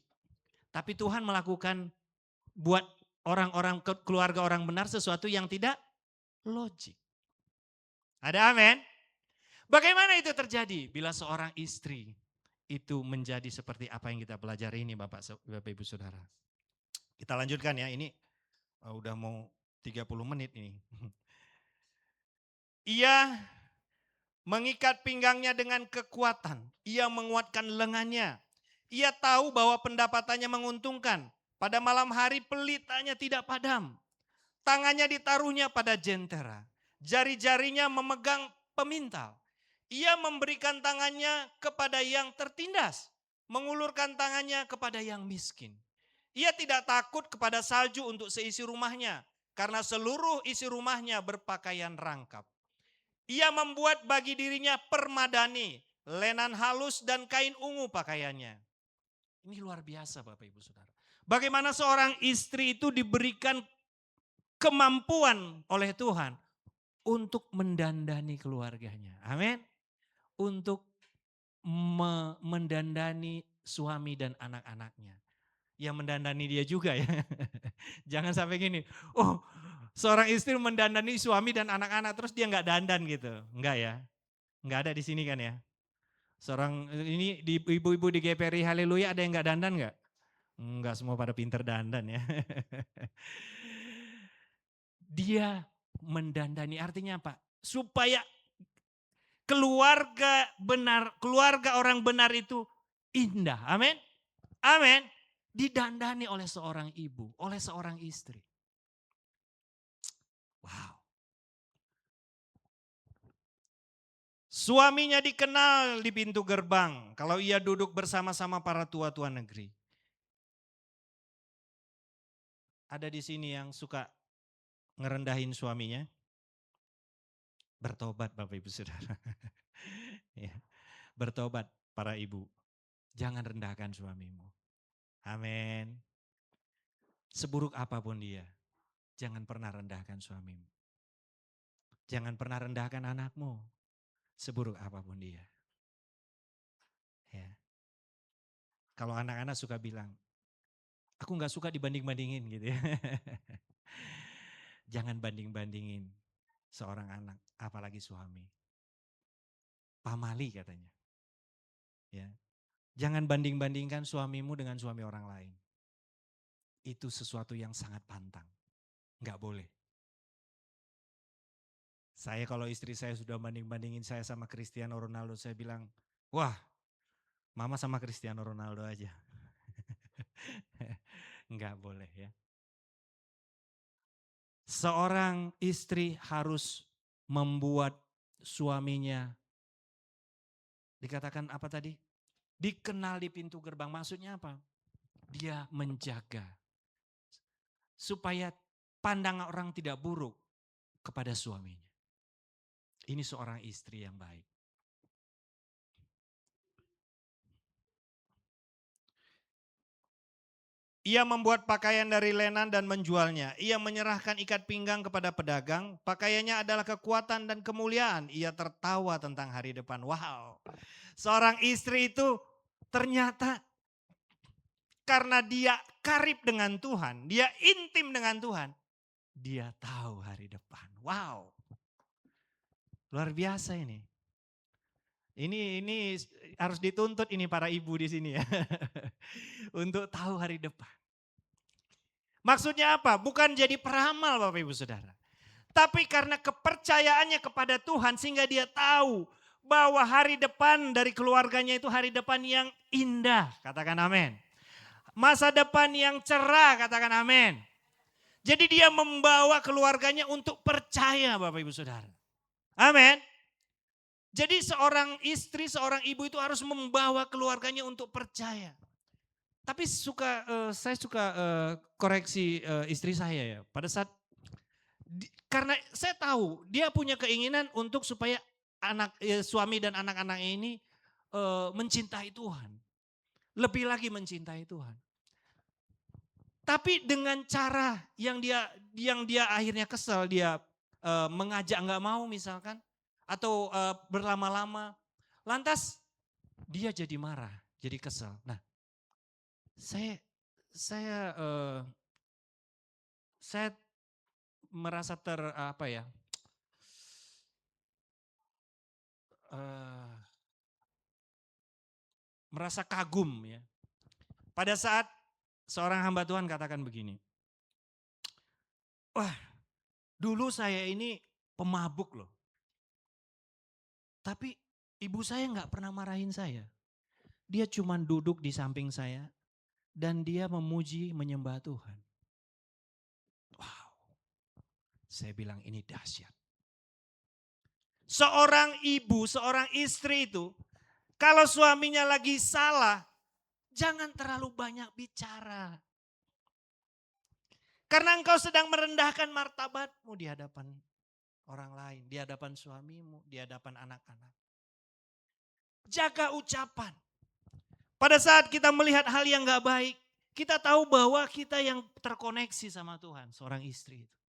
Tapi Tuhan melakukan buat orang-orang keluarga orang benar sesuatu yang tidak logik. Ada amin? Bagaimana itu terjadi bila seorang istri itu menjadi seperti apa yang kita pelajari ini Bapak Ibu Saudara. Kita lanjutkan ya, ini udah mau 30 menit ini. Ia mengikat pinggangnya dengan kekuatan. Ia menguatkan lengannya. Ia tahu bahwa pendapatannya menguntungkan. Pada malam hari pelitanya tidak padam. Tangannya ditaruhnya pada jentera. Jari-jarinya memegang pemintal. Ia memberikan tangannya kepada yang tertindas. Mengulurkan tangannya kepada yang miskin. Ia tidak takut kepada salju untuk seisi rumahnya. Karena seluruh isi rumahnya berpakaian rangkap. Ia membuat bagi dirinya permadani, lenan halus dan kain ungu pakaiannya. Ini luar biasa Bapak Ibu Saudara. Bagaimana seorang istri itu diberikan kemampuan oleh Tuhan untuk mendandani keluarganya. Amin. Untuk mendandani suami dan anak-anaknya. Ya mendandani dia juga ya. Jangan sampai gini, oh seorang istri mendandani suami dan anak-anak terus dia nggak dandan gitu. Enggak ya, nggak ada di sini kan ya. Seorang ini di ibu-ibu di GPRI Haleluya ada yang nggak dandan nggak? Enggak, semua pada pinter dandan ya. Dia mendandani artinya apa? Supaya keluarga benar, keluarga orang benar itu indah. Amin. Amin. Didandani oleh seorang ibu, oleh seorang istri. Wow. Suaminya dikenal di pintu gerbang kalau ia duduk bersama-sama para tua-tua negeri. Ada di sini yang suka ngerendahin suaminya. Bertobat Bapak Ibu Saudara. Ya, bertobat para ibu. Jangan rendahkan suamimu. Amin. Seburuk apapun dia, jangan pernah rendahkan suamimu. Jangan pernah rendahkan anakmu, seburuk apapun dia. Ya. Kalau anak-anak suka bilang, aku gak suka dibanding-bandingin gitu ya. Jangan banding-bandingin seorang anak, apalagi suami. Pamali katanya. Ya. Jangan banding-bandingkan suamimu dengan suami orang lain. Itu sesuatu yang sangat pantang. Gak boleh. Saya kalau istri saya sudah banding-bandingin saya sama Cristiano Ronaldo, saya bilang, wah mama sama Cristiano Ronaldo aja. Enggak boleh ya. Seorang istri harus membuat suaminya, dikatakan apa tadi? Dikenal di pintu gerbang, maksudnya apa? Dia menjaga supaya pandangan orang tidak buruk kepada suaminya. Ini seorang istri yang baik. Ia membuat pakaian dari lenan dan menjualnya. Ia menyerahkan ikat pinggang kepada pedagang. Pakaiannya adalah kekuatan dan kemuliaan. Ia tertawa tentang hari depan. Wow. Seorang istri itu ternyata karena dia karib dengan Tuhan, dia intim dengan Tuhan, dia tahu hari depan. Wow. Luar biasa ini. Ini harus dituntut ini para ibu di sini ya. Untuk tahu hari depan. Maksudnya apa? Bukan jadi peramal Bapak Ibu Saudara. Tapi karena kepercayaannya kepada Tuhan sehingga dia tahu bahwa hari depan dari keluarganya itu hari depan yang indah. Katakan amin. Masa depan yang cerah, katakan amin. Jadi dia membawa keluarganya untuk percaya Bapak Ibu Saudara. Amin. Jadi seorang istri, seorang ibu itu harus membawa keluarganya untuk percaya. Tapi saya suka koreksi istri saya ya. Pada saat, karena saya tahu dia punya keinginan untuk supaya suami dan anak-anak ini mencintai Tuhan. Lebih lagi mencintai Tuhan. Tapi dengan cara yang dia akhirnya kesel, dia mengajak nggak mau misalkan, atau berlama-lama, lantas dia jadi marah, jadi kesel. Nah, saya merasa merasa kagum ya. Pada saat seorang hamba Tuhan katakan begini, wah dulu saya ini pemabuk loh. Tapi ibu saya nggak pernah marahin saya. Dia cuma duduk di samping saya dan dia memuji menyembah Tuhan. Wow, saya bilang ini dahsyat. Seorang ibu, seorang istri itu, kalau suaminya lagi salah, jangan terlalu banyak bicara. Karena engkau sedang merendahkan martabatmu di hadapan orang lain, di hadapan suamimu, di hadapan anak-anak. Jaga ucapan. Pada saat kita melihat hal yang gak baik, kita tahu bahwa kita yang terkoneksi sama Tuhan, seorang istri itu.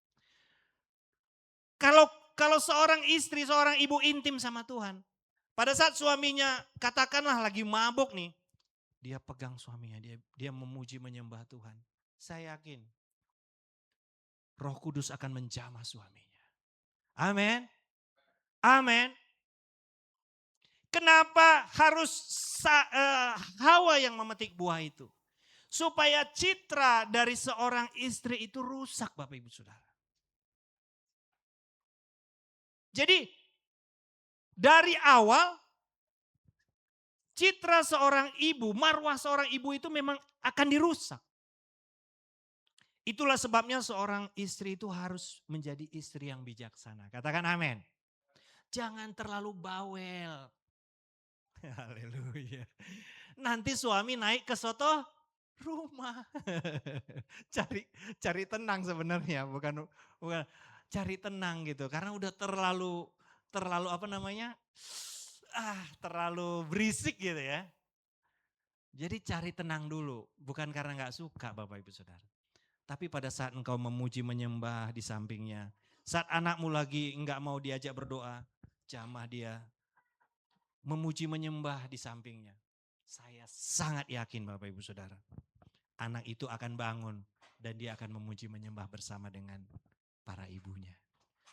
Kalau seorang istri, seorang ibu intim sama Tuhan, pada saat suaminya katakanlah lagi mabuk nih, dia pegang suaminya, dia memuji menyembah Tuhan. Saya yakin Roh Kudus akan menjamah suaminya. Amin. Amin. Kenapa harus Hawa yang memetik buah itu? Supaya citra dari seorang istri itu rusak, Bapak Ibu Saudara. Jadi dari awal citra seorang ibu, marwah seorang ibu itu memang akan dirusak. Itulah sebabnya seorang istri itu harus menjadi istri yang bijaksana. Katakan amin. Jangan terlalu bawel. Haleluya. Nanti suami naik ke soto rumah. cari tenang sebenarnya, bukan cari tenang gitu. Karena udah terlalu apa namanya? Terlalu berisik gitu ya. Jadi cari tenang dulu, bukan karena nggak suka Bapak Ibu Saudara. Tapi pada saat engkau memuji menyembah di sampingnya, saat anakmu lagi nggak mau diajak berdoa, jamah dia memuji menyembah di sampingnya. Saya sangat yakin Bapak Ibu Saudara, anak itu akan bangun dan dia akan memuji menyembah bersama dengan para ibunya.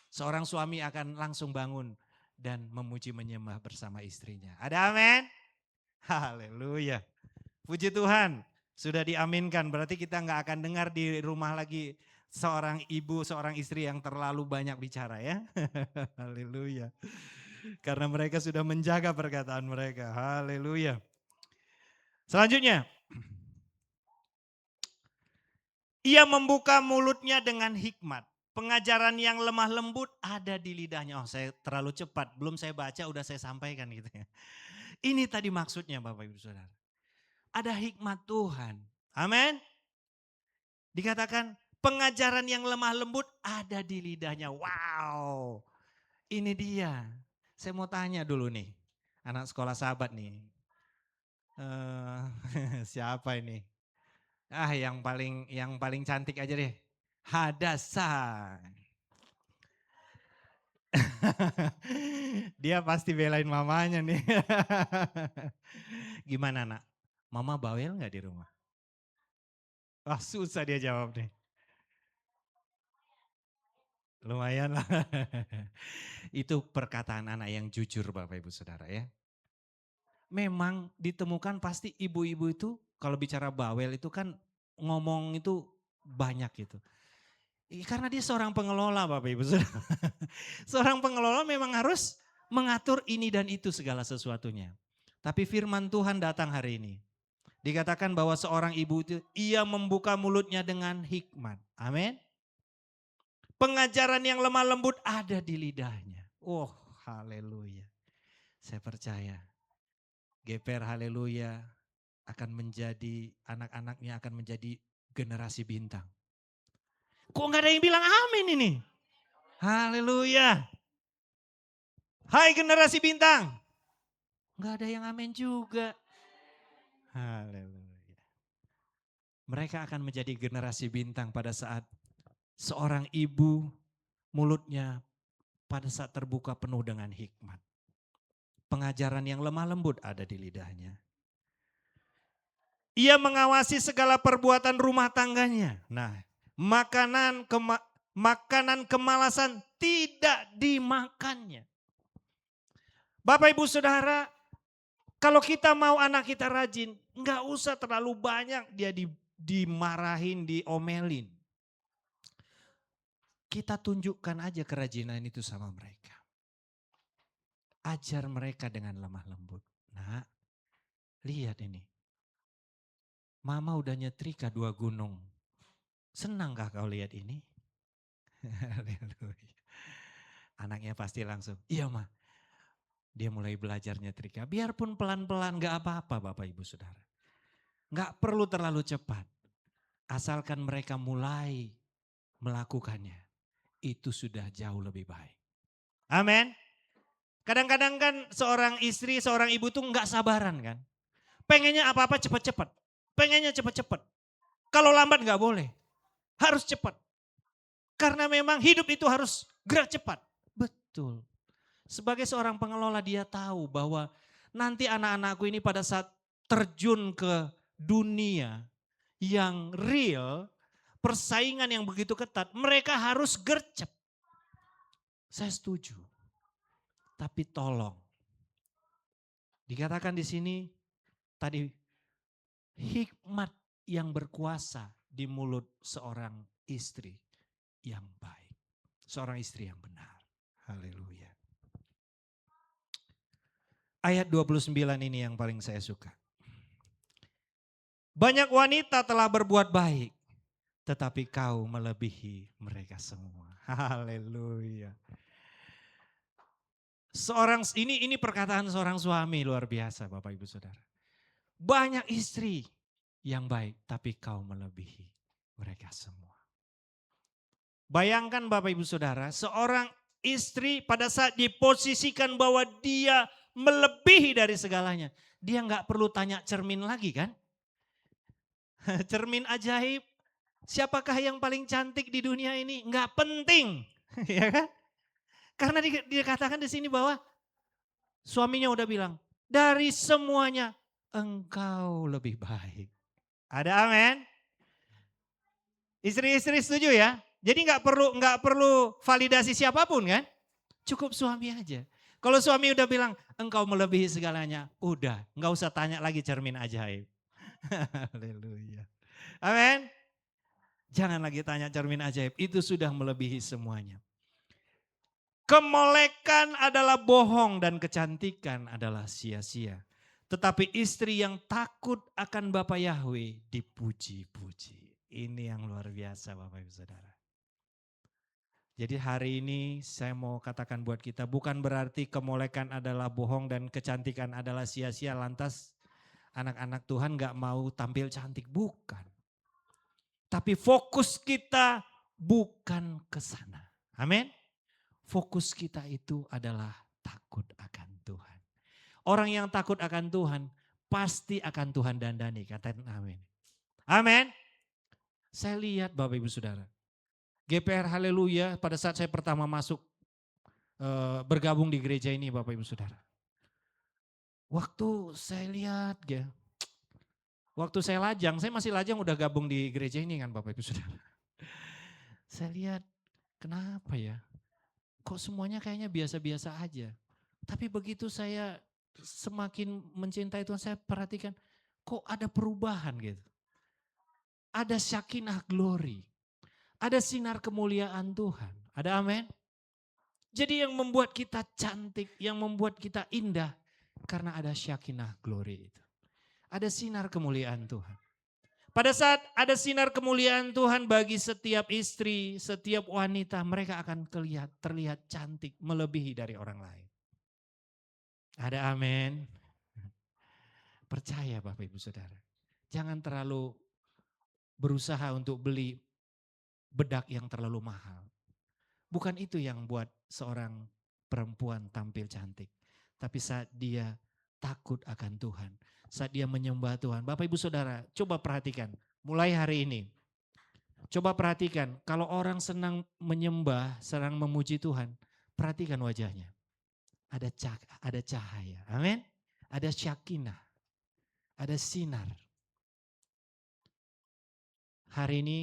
Seorang suami akan langsung bangun dan memuji menyembah bersama istrinya. Ada amin? Haleluya. Puji Tuhan. Sudah diaminkan, berarti kita nggak akan dengar di rumah lagi seorang ibu, seorang istri yang terlalu banyak bicara ya. Haleluya. Karena mereka sudah menjaga perkataan mereka. Haleluya. Selanjutnya. Ia membuka mulutnya dengan hikmat. Pengajaran yang lemah lembut ada di lidahnya. Oh, saya terlalu cepat, belum saya baca udah saya sampaikan gitu ya. Ini tadi maksudnya Bapak Ibu Saudara. Ada hikmat Tuhan. Amin. Dikatakan pengajaran yang lemah lembut ada di lidahnya. Wow. Ini dia. Saya mau tanya dulu nih. Anak sekolah sahabat nih. Siapa ini? Yang paling cantik aja deh. Hadasa. Dia pasti belain mamanya nih. Gimana nak? Mama bawel gak di rumah? Wah susah dia jawab nih. Lumayan lah. Itu perkataan anak yang jujur Bapak Ibu Saudara ya. Memang ditemukan pasti ibu-ibu itu kalau bicara bawel itu kan ngomong itu banyak gitu. Karena dia seorang pengelola Bapak Ibu Saudara. Seorang pengelola memang harus mengatur ini dan itu segala sesuatunya. Tapi firman Tuhan datang hari ini. Dikatakan bahwa seorang ibu itu ia membuka mulutnya dengan hikmat. Amin. Pengajaran yang lemah lembut ada di lidahnya. Oh haleluya. Saya percaya GPR haleluya akan menjadi, anak-anaknya akan menjadi generasi bintang. Kok gak ada yang bilang amin ini? Haleluya. Hai generasi bintang. Gak ada yang amin juga. Haleluya. Mereka akan menjadi generasi bintang pada saat seorang ibu mulutnya pada saat terbuka penuh dengan hikmat. Pengajaran yang lemah lembut ada di lidahnya. Ia mengawasi segala perbuatan rumah tangganya. Nah, makanan kemalasan tidak dimakannya. Bapak Ibu Saudara, kalau kita mau anak kita rajin, nggak usah terlalu banyak dia dimarahin, diomelin. Kita tunjukkan aja kerajinan itu sama mereka. ajar mereka dengan lemah lembut. Nah, lihat ini. Mama udah nyetrika 2 gunung. Senangkah kau lihat ini? Haleluya. Anaknya pasti langsung, iya Ma. Dia mulai belajar nyetrika. Biarpun pelan-pelan gak apa-apa Bapak Ibu Saudara. Gak perlu terlalu cepat. Asalkan mereka mulai melakukannya. Itu sudah jauh lebih baik. Amin. Kadang-kadang kan seorang istri, seorang ibu tuh gak sabaran kan. Pengennya apa-apa cepat-cepat. Pengennya cepat-cepat. Kalau lambat gak boleh. Harus cepat. Karena memang hidup itu harus gerak cepat. Betul. Sebagai seorang pengelola dia tahu bahwa nanti anak-anakku ini pada saat terjun ke dunia yang real, persaingan yang begitu ketat, mereka harus gercep. Saya setuju. Tapi tolong. Dikatakan di sini tadi hikmat yang berkuasa di mulut seorang istri yang baik. Seorang istri yang benar. Haleluya. Ayat 29 ini yang paling saya suka. Banyak wanita telah berbuat baik, tetapi kau melebihi mereka semua. Haleluya. Ini perkataan seorang suami luar biasa Bapak Ibu Saudara. Banyak istri yang baik, tapi kau melebihi mereka semua. Bayangkan Bapak Ibu Saudara, seorang istri pada saat diposisikan bahwa dia melebihi dari segalanya. Dia nggak perlu tanya cermin lagi kan? Cermin ajaib, siapakah yang paling cantik di dunia ini? Nggak penting, ya kan? Karena dikatakan di sini bahwa suaminya udah bilang, dari semuanya engkau lebih baik. Ada amin? Istri-istri setuju ya? Jadi nggak perlu validasi siapapun kan? Cukup suami aja. Kalau suami udah bilang engkau melebihi segalanya, udah nggak usah tanya lagi cermin ajaib. Haleluya. Amin. Jangan lagi tanya cermin ajaib, itu sudah melebihi semuanya. Kemolekan adalah bohong dan kecantikan adalah sia-sia. Tetapi istri yang takut akan Bapa Yahweh dipuji-puji. Ini yang luar biasa Bapak Ibu Saudara. Jadi hari ini saya mau katakan buat kita, bukan berarti kemolekan adalah bohong dan kecantikan adalah sia-sia, lantas anak-anak Tuhan gak mau tampil cantik, bukan. Tapi fokus kita bukan ke sana. Amin. Fokus kita itu adalah takut akan Tuhan. Orang yang takut akan Tuhan pasti akan Tuhan dandani, katakan amin. Amin. Saya lihat Bapak Ibu Saudara, GPR Haleluya pada saat saya pertama masuk bergabung di gereja ini Bapak Ibu Saudara. Waktu saya lihat ya, waktu saya lajang, saya masih lajang udah gabung di gereja ini kan Bapak Ibu Saudara. Saya lihat kenapa ya, kok semuanya kayaknya biasa-biasa aja. Tapi begitu saya semakin mencintai Tuhan, saya perhatikan kok ada perubahan gitu. Ada syakinah glory. Ada sinar kemuliaan Tuhan. Ada amin? Jadi yang membuat kita cantik, yang membuat kita indah, karena ada syakinah glory itu. Ada sinar kemuliaan Tuhan. Pada saat ada sinar kemuliaan Tuhan bagi setiap istri, setiap wanita, mereka akan terlihat cantik, melebihi dari orang lain. Ada amin? Percaya Bapak Ibu Saudara. Jangan terlalu berusaha untuk beli bedak yang terlalu mahal. Bukan itu yang buat seorang perempuan tampil cantik. Tapi saat dia takut akan Tuhan, saat dia menyembah Tuhan. Bapak Ibu Saudara, coba perhatikan mulai hari ini. Coba perhatikan kalau orang senang menyembah, senang memuji Tuhan, perhatikan wajahnya. Ada cahaya, amin. Ada syakinah, ada sinar. Hari ini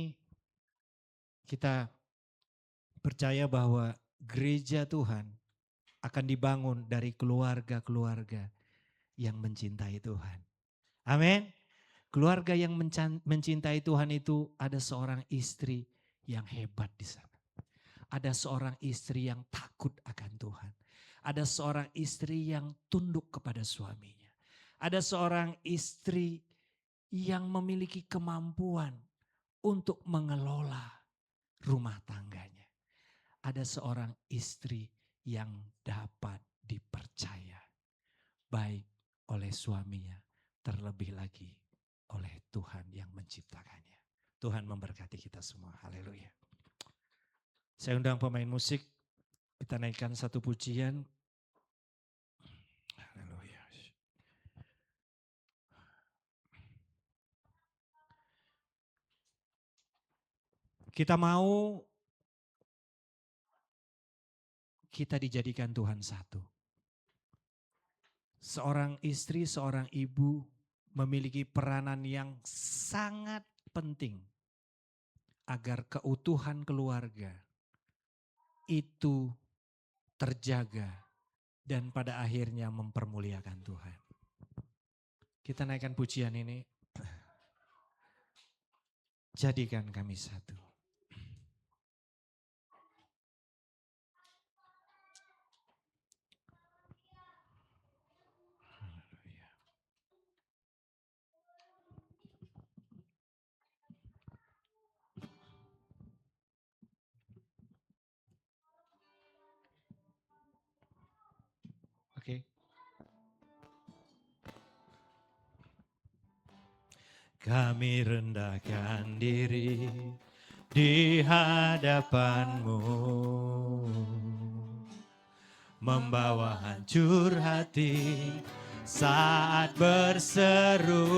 kita percaya bahwa gereja Tuhan akan dibangun dari keluarga-keluarga yang mencintai Tuhan. Amin. Keluarga yang mencintai Tuhan itu ada seorang istri yang hebat di sana. Ada seorang istri yang takut akan Tuhan. Ada seorang istri yang tunduk kepada suaminya. Ada seorang istri yang memiliki kemampuan untuk mengelola rumah tangganya. Ada seorang istri yang dapat dipercaya. Baik oleh suaminya, terlebih lagi oleh Tuhan yang menciptakannya. Tuhan memberkati kita semua. Haleluya. Saya undang pemain musik, kita naikkan satu pujian. Haleluya. Kita mau kita dijadikan Tuhan satu. Seorang istri, seorang ibu memiliki peranan yang sangat penting agar keutuhan keluarga itu terjaga dan pada akhirnya mempermuliakan Tuhan. Kita naikkan pujian ini. Jadikan kami satu. Oke. Kami rendahkan diri di hadapan-Mu, membawa hancur hati saat berseru,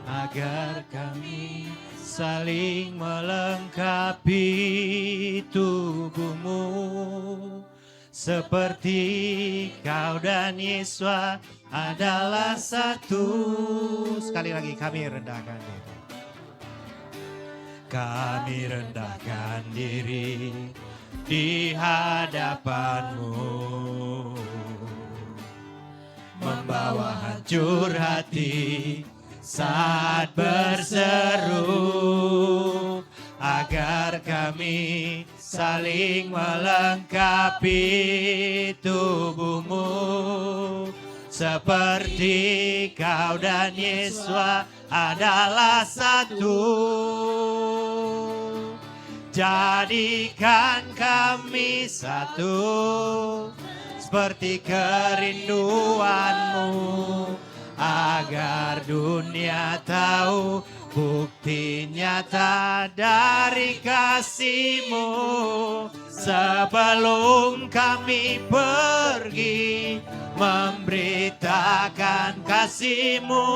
agar kami saling melengkapi tubuh-Mu. Seperti Kau dan Yesus adalah satu. Sekali lagi kami rendahkan diri. Kami rendahkan diri di hadapan-Mu, membawa hancur hati saat berseru, agar kami saling melengkapi tubuh-Mu. Seperti Kau dan Yesus adalah satu. Jadikan kami satu, seperti kerinduan-Mu, agar dunia tahu bukti nyata dari kasih-Mu. Sebelum kami pergi memberitakan kasih-Mu,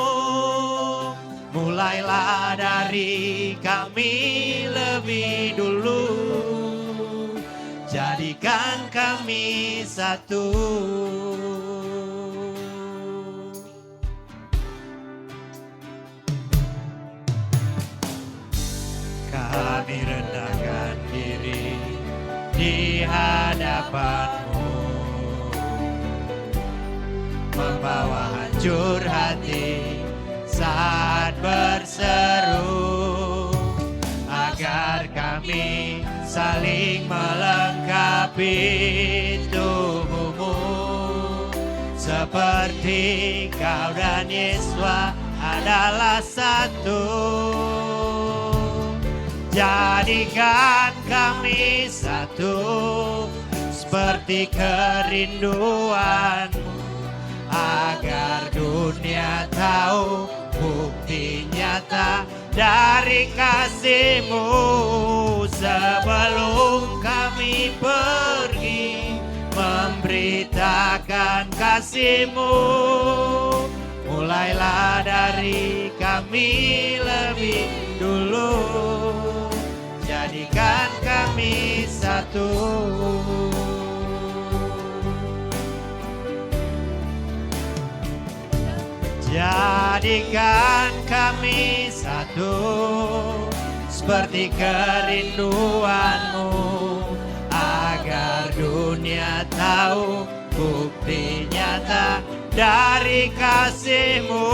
mulailah dari kami lebih dulu. Jadikan kami satu. Kami rendahkan diri di hadapan-Mu, membawa hancur hati saat berseru, agar kami saling melengkapi tubuh-Mu. Seperti Kau dan Yesus adalah satu. Jadikan kami satu, seperti kerinduan-Mu, agar dunia tahu bukti nyata dari kasih-Mu. Sebelum kami pergi memberitakan kasih-Mu, mulailah dari kami lebih dulu. Jadikan kami satu. Jadikan kami satu, seperti kerinduan-Mu, agar dunia tahu bukti nyata dari kasih-Mu.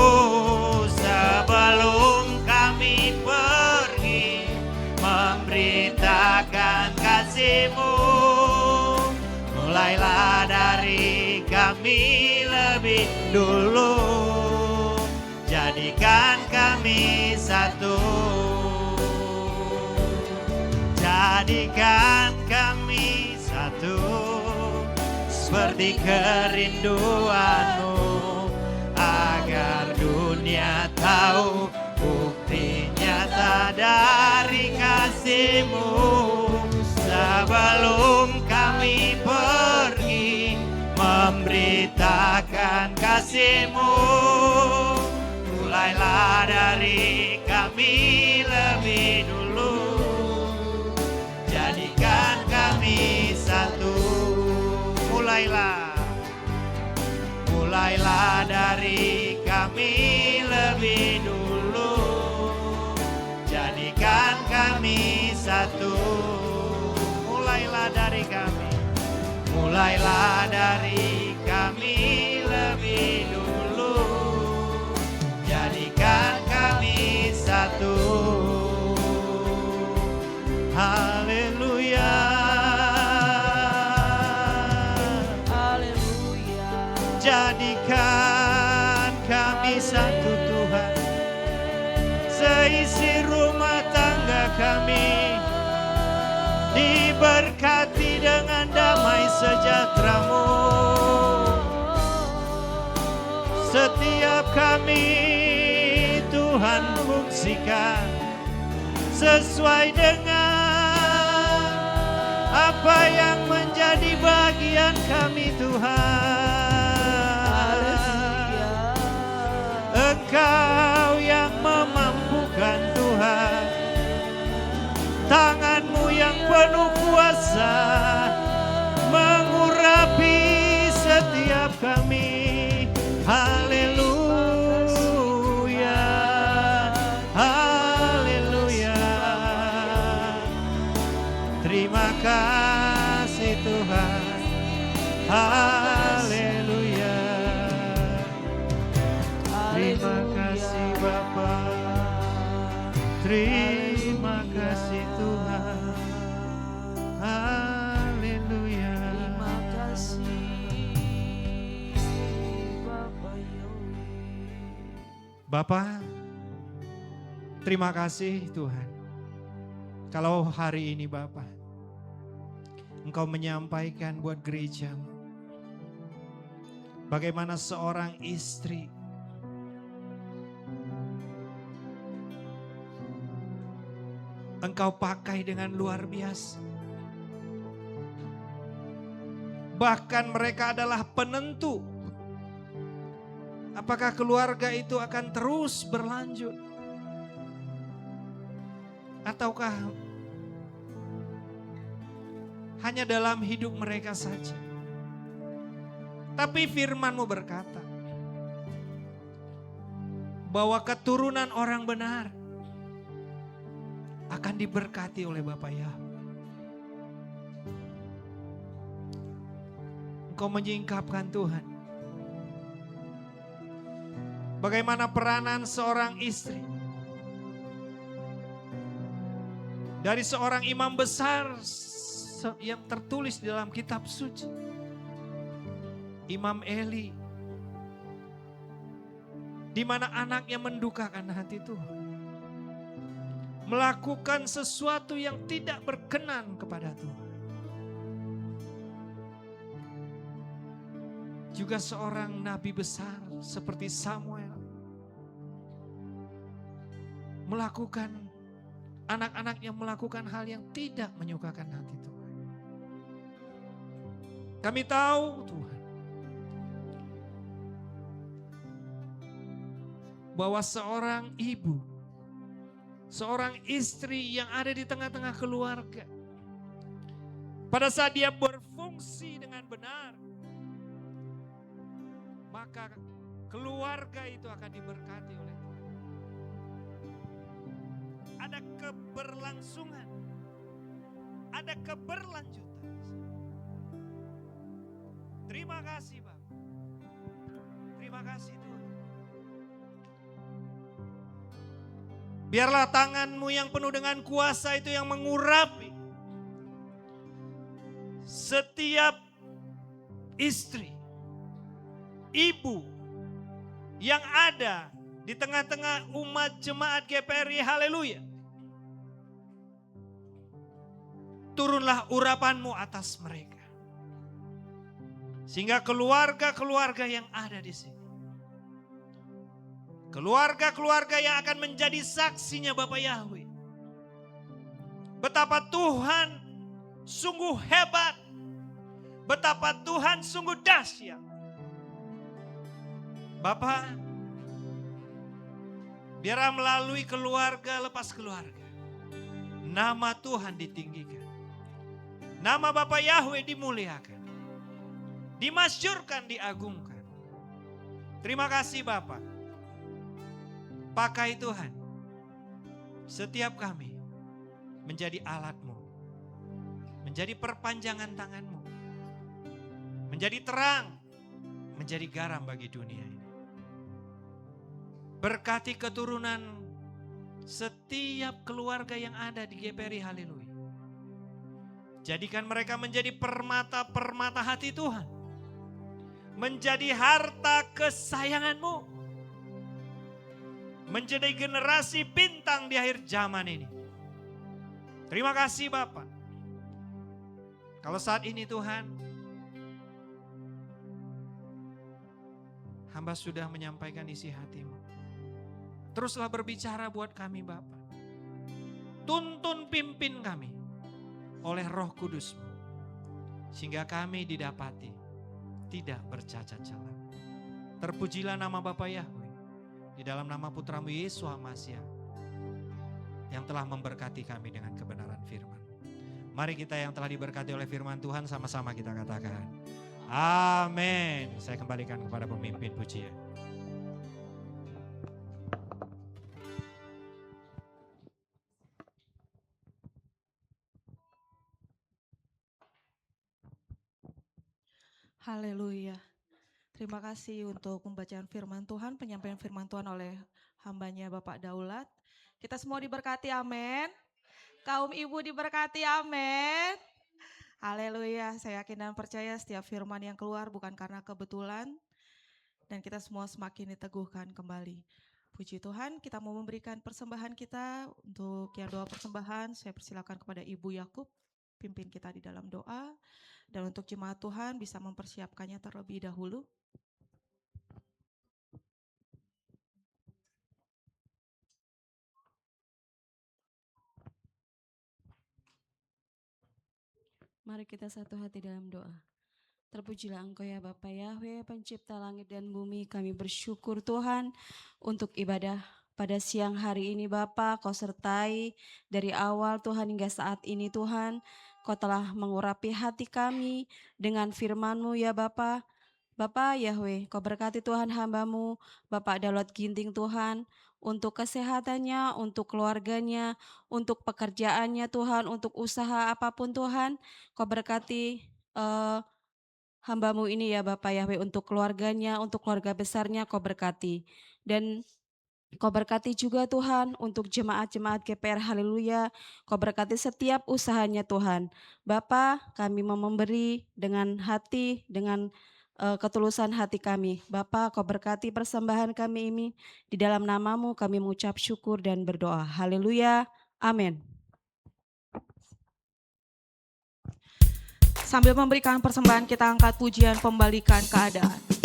Sebelum kami pergi memberitakan kasih-Mu, kasih-Mu. Mulailah dari kami lebih dulu, jadikan kami satu. Jadikan kami satu, seperti kerinduan-Mu, agar dunia tahu bukti nyata dari kasih-Mu. Sebelum kami pergi memberitakan kasih-Mu, mulailah dari kami lebih dulu, jadikan kami satu. Mulailah dari kami lebih dulu, jadikan kami satu. Mulailah dari kami lebih dulu, jadikan kami satu. Haleluya. Haleluya. Jadikan kami satu Tuhan, seisi rumah tangga kami diberkati dengan damai sejahtera-Mu. Setiap kami Tuhan fungsikan sesuai dengan apa yang menjadi bagian kami Tuhan. Engkau yang memampukan Tuhan, tangan-Mu yang penuh kuasa mengurapi setiap kami. Haleluya, haleluya. Terima kasih Tuhan, haleluya. Terima kasih Bapa, terima kasih Tuhan, haleluya. Terima kasih Bapak Yahweh. Bapa, terima kasih Tuhan. Kalau hari ini Bapa, Engkau menyampaikan buat gereja-Mu, bagaimana seorang istri Engkau pakai dengan luar biasa. Bahkan mereka adalah penentu apakah keluarga itu akan terus berlanjut ataukah hanya dalam hidup mereka saja. Tapi firman-Mu berkata bahwa keturunan orang benar akan diberkati oleh Bapa Yahweh. Engkau menyingkapkan Tuhan, bagaimana peranan seorang istri dari seorang imam besar yang tertulis di dalam kitab suci, Imam Eli, di mana anaknya mendukakan hati Tuhan, melakukan sesuatu yang tidak berkenan kepada Tuhan. Juga seorang nabi besar seperti Samuel melakukan, anak-anaknya melakukan hal yang tidak menyukakan hati Tuhan. Kami tahu Tuhan bahwa seorang ibu, seorang istri yang ada di tengah-tengah keluarga, pada saat dia berfungsi dengan benar, maka keluarga itu akan diberkati oleh Tuhan. Ada keberlangsungan, ada keberlanjutan. Terima kasih Bapak. Terima kasih Tuhan. Biarlah tangan-Mu yang penuh dengan kuasa itu yang mengurapi setiap istri, ibu yang ada di tengah-tengah umat jemaat GPRI, haleluya. Turunlah urapan-Mu atas mereka. Sehingga keluarga-keluarga yang ada di sini, keluarga-keluarga yang akan menjadi saksinya Bapak Yahweh, betapa Tuhan sungguh hebat, betapa Tuhan sungguh dahsyat. Bapak, biarlah melalui keluarga lepas keluarga, nama Tuhan ditinggikan. Nama Bapak Yahweh dimuliakan, dimasyurkan, diagungkan. Terima kasih Bapak. Pakai Tuhan setiap kami menjadi alat-Mu, menjadi perpanjangan tangan-Mu, menjadi terang, menjadi garam bagi dunia ini. Berkati keturunan setiap keluarga yang ada di GPRI, haleluya. Jadikan mereka menjadi permata-permata hati Tuhan. Menjadi harta kesayangan-Mu. Menjadi generasi bintang di akhir zaman ini. Terima kasih Bapak. Kalau saat ini Tuhan, hamba sudah menyampaikan isi hati-Mu. Teruslah berbicara buat kami Bapak. Tuntun pimpin kami oleh Roh Kudus-Mu, sehingga kami didapati tidak bercacat celah. Terpujilah nama Bapa Yahweh di dalam nama Putra-Mu Yesus HaMasyiah yang telah memberkati kami dengan kebenaran firman. Mari kita yang telah diberkati oleh firman Tuhan sama-sama kita katakan amin. Saya kembalikan kepada pemimpin pujian. Haleluya. Terima kasih untuk pembacaan firman Tuhan, penyampaian firman Tuhan oleh hambanya Bapak Daulat. Kita semua diberkati, amin. Kaum ibu diberkati, amin. Haleluya. Saya yakin dan percaya setiap firman yang keluar bukan karena kebetulan. Dan kita semua semakin diteguhkan kembali. Puji Tuhan, kita mau memberikan persembahan kita. Untuk yang doa persembahan, saya persilakan kepada Ibu Yakub, pimpin kita di dalam doa. Dan untuk jemaat Tuhan bisa mempersiapkannya terlebih dahulu. Mari kita satu hati dalam doa. Terpujilah Engkau ya Bapa Yahweh, pencipta langit dan bumi. Kami bersyukur Tuhan untuk ibadah pada siang hari ini Bapa. Kau sertai dari awal Tuhan hingga saat ini Tuhan. Kau telah mengurapi hati kami dengan firman-Mu ya Bapa. Bapa Yahweh, Kau berkati Tuhan hamba-Mu, Bapak Daulat Ginting Tuhan, untuk kesehatannya, untuk keluarganya, untuk pekerjaannya Tuhan, untuk usaha apapun Tuhan. Kau berkati hamba-Mu ini ya Bapak Yahweh, untuk keluarganya, untuk keluarga besarnya Kau berkati. Dan Kau berkati juga Tuhan untuk jemaat-jemaat GPR, haleluya. Kau berkati setiap usahanya Tuhan. Bapa, kami mau memberi dengan hati, dengan ketulusan hati kami. Bapa, Kau berkati persembahan kami ini. Di dalam nama-Mu kami mengucap syukur dan berdoa. Haleluya. Amin. Sambil memberikan persembahan, kita angkat pujian pembalikan keadaan.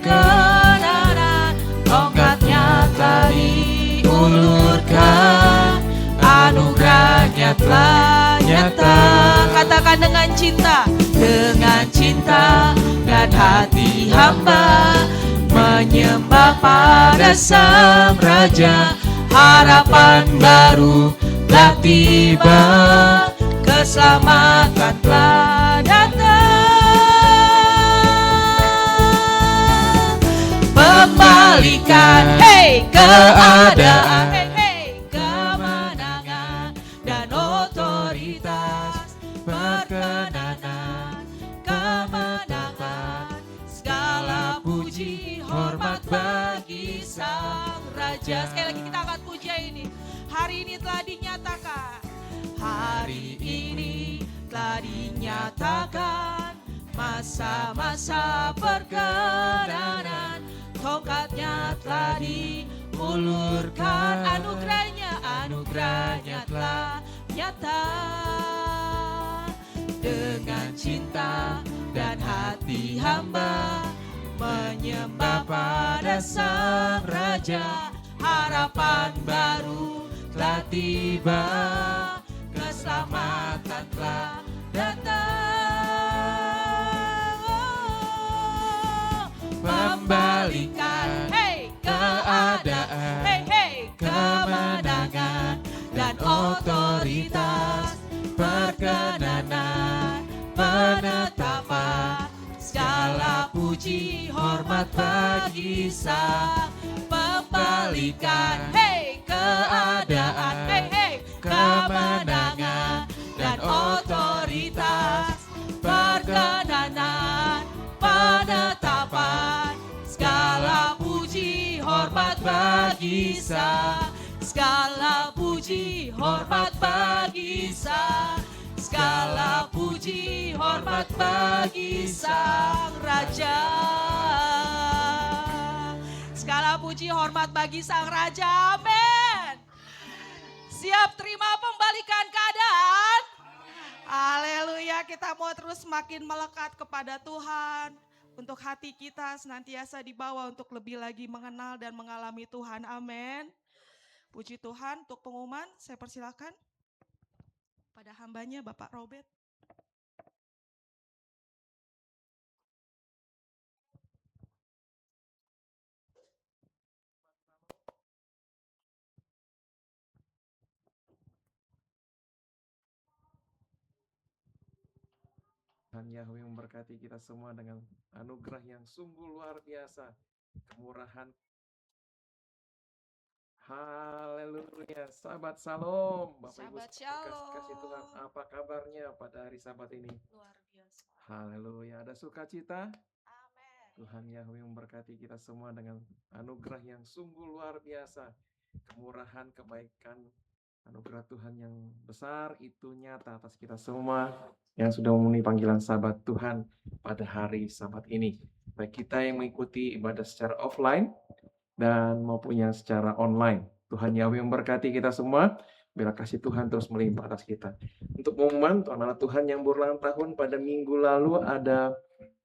Kebenaran tongkatnya telah diulurkan, anugerahnya telah nyata. Katakan dengan cinta Dan hati hamba menyembah pada Sang Raja. Harapan baru telah tiba, keselamatan telah datang. Kembalikan keadaan, kemenangan dan otoritas perkenanan, kemenangan, segala puji hormat bagi Sang Raja. Sekali lagi kita angkat pujian ini. Hari ini telah dinyatakan. Hari ini telah dinyatakan masa-masa perkenanan, tongkatnya telah diulurkan, anugerahnya telah nyata. Dengan cinta dan hati hamba menyembah pada Sang Raja, harapan baru telah tiba, keselamatan telah datang. Membalikan keadaan, kemenangan dan otoritas, perkenanan, penetapan, segala puji hormat bagi Sang. Membalikan keadaan, kemenangan dan otoritas, perkenanan, penetapan, segala puji hormat bagi Sang. Segala puji hormat bagi Sang. Segala puji hormat bagi Sang Raja. Segala puji hormat bagi Sang Raja. Amin. Siap terima pembalikan keadaan? Haleluya, kita mau terus makin melekat kepada Tuhan. Untuk hati kita senantiasa dibawa untuk lebih lagi mengenal dan mengalami Tuhan. Amin. Puji Tuhan. Untuk pengumuman saya persilakan pada hambanya Bapak Robert. Tuhan Yahweh memberkati kita semua dengan anugerah yang sungguh luar biasa, kemurahan. Haleluya, sahabat Salom, Bapak Ibu Sahabat Shalom. kasih Tuhan, apa kabarnya pada hari Sabat ini? Luar biasa. Haleluya, ada sukacita. Amin. Tuhan Yahweh memberkati kita semua dengan anugerah yang sungguh luar biasa, kemurahan, kebaikan, anugerah Tuhan yang besar itu nyata atas kita semua yang sudah memenuhi panggilan sahabat Tuhan pada hari Sabat ini. Baik kita yang mengikuti ibadah secara offline dan maupun yang secara online. Tuhan Yahweh memberkati kita semua. Biar kasih Tuhan terus melimpah atas kita. Untuk pengumuman, anak-anak Tuhan yang berulang tahun pada minggu lalu ada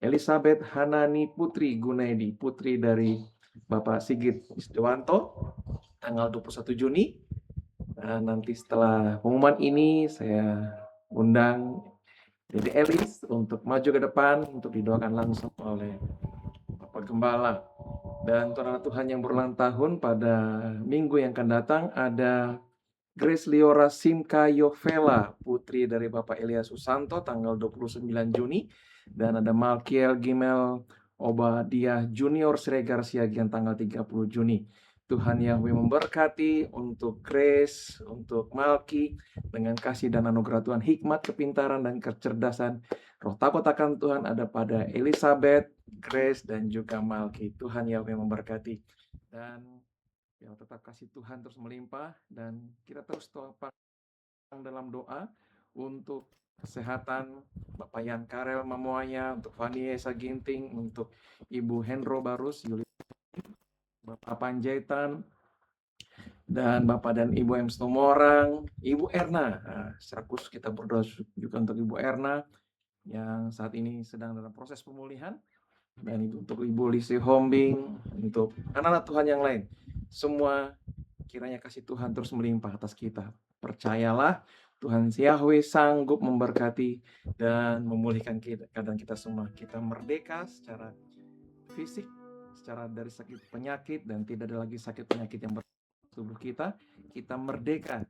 Elizabeth Hanani Putri Gunaidi, putri dari Bapak Sigit Istiwanto, tanggal 21 Juni. Dan nanti setelah pengumuman ini, saya undang Dede Elis untuk maju ke depan, untuk didoakan langsung oleh Bapak Gembala. Dan anak Tuhan yang berulang tahun pada minggu yang akan datang ada Grace Liora Simka Yovela, putri dari Bapak Elias Susanto, tanggal 29 Juni. Dan ada Malkiel Gimel Obadiah Junior Siregar Siagian, tanggal 30 Juni. Tuhan Yahweh memberkati untuk Grace, untuk Malki, dengan kasih dan anugerah Tuhan, hikmat, kepintaran, dan kecerdasan. Roh takut akan Tuhan ada pada Elizabeth, Grace, dan juga Malki. Tuhan Yahweh memberkati. Dan ya, tetap kasih Tuhan terus melimpah, dan kita terus topang dalam doa untuk kesehatan Bapak Yan Karel Mamuaya, untuk Fani Esa Ginting, untuk Ibu Hendro Barus, Yuli, Bapak Panjaitan, dan Bapak dan Ibu M. Stomorang, Ibu Erna. Nah, secara khusus kita berdoa juga untuk Ibu Erna yang saat ini sedang dalam proses pemulihan, dan itu untuk Ibu Lisi Hombing, untuk anak-anak Tuhan yang lain. Semua kiranya kasih Tuhan terus melimpah atas kita. Percayalah, Tuhan Yahweh sanggup memberkati dan memulihkan keadaan kita semua. Kita merdeka secara fisik, secara dari sakit penyakit, dan tidak ada lagi sakit penyakit yang bertubuh kita. Kita merdeka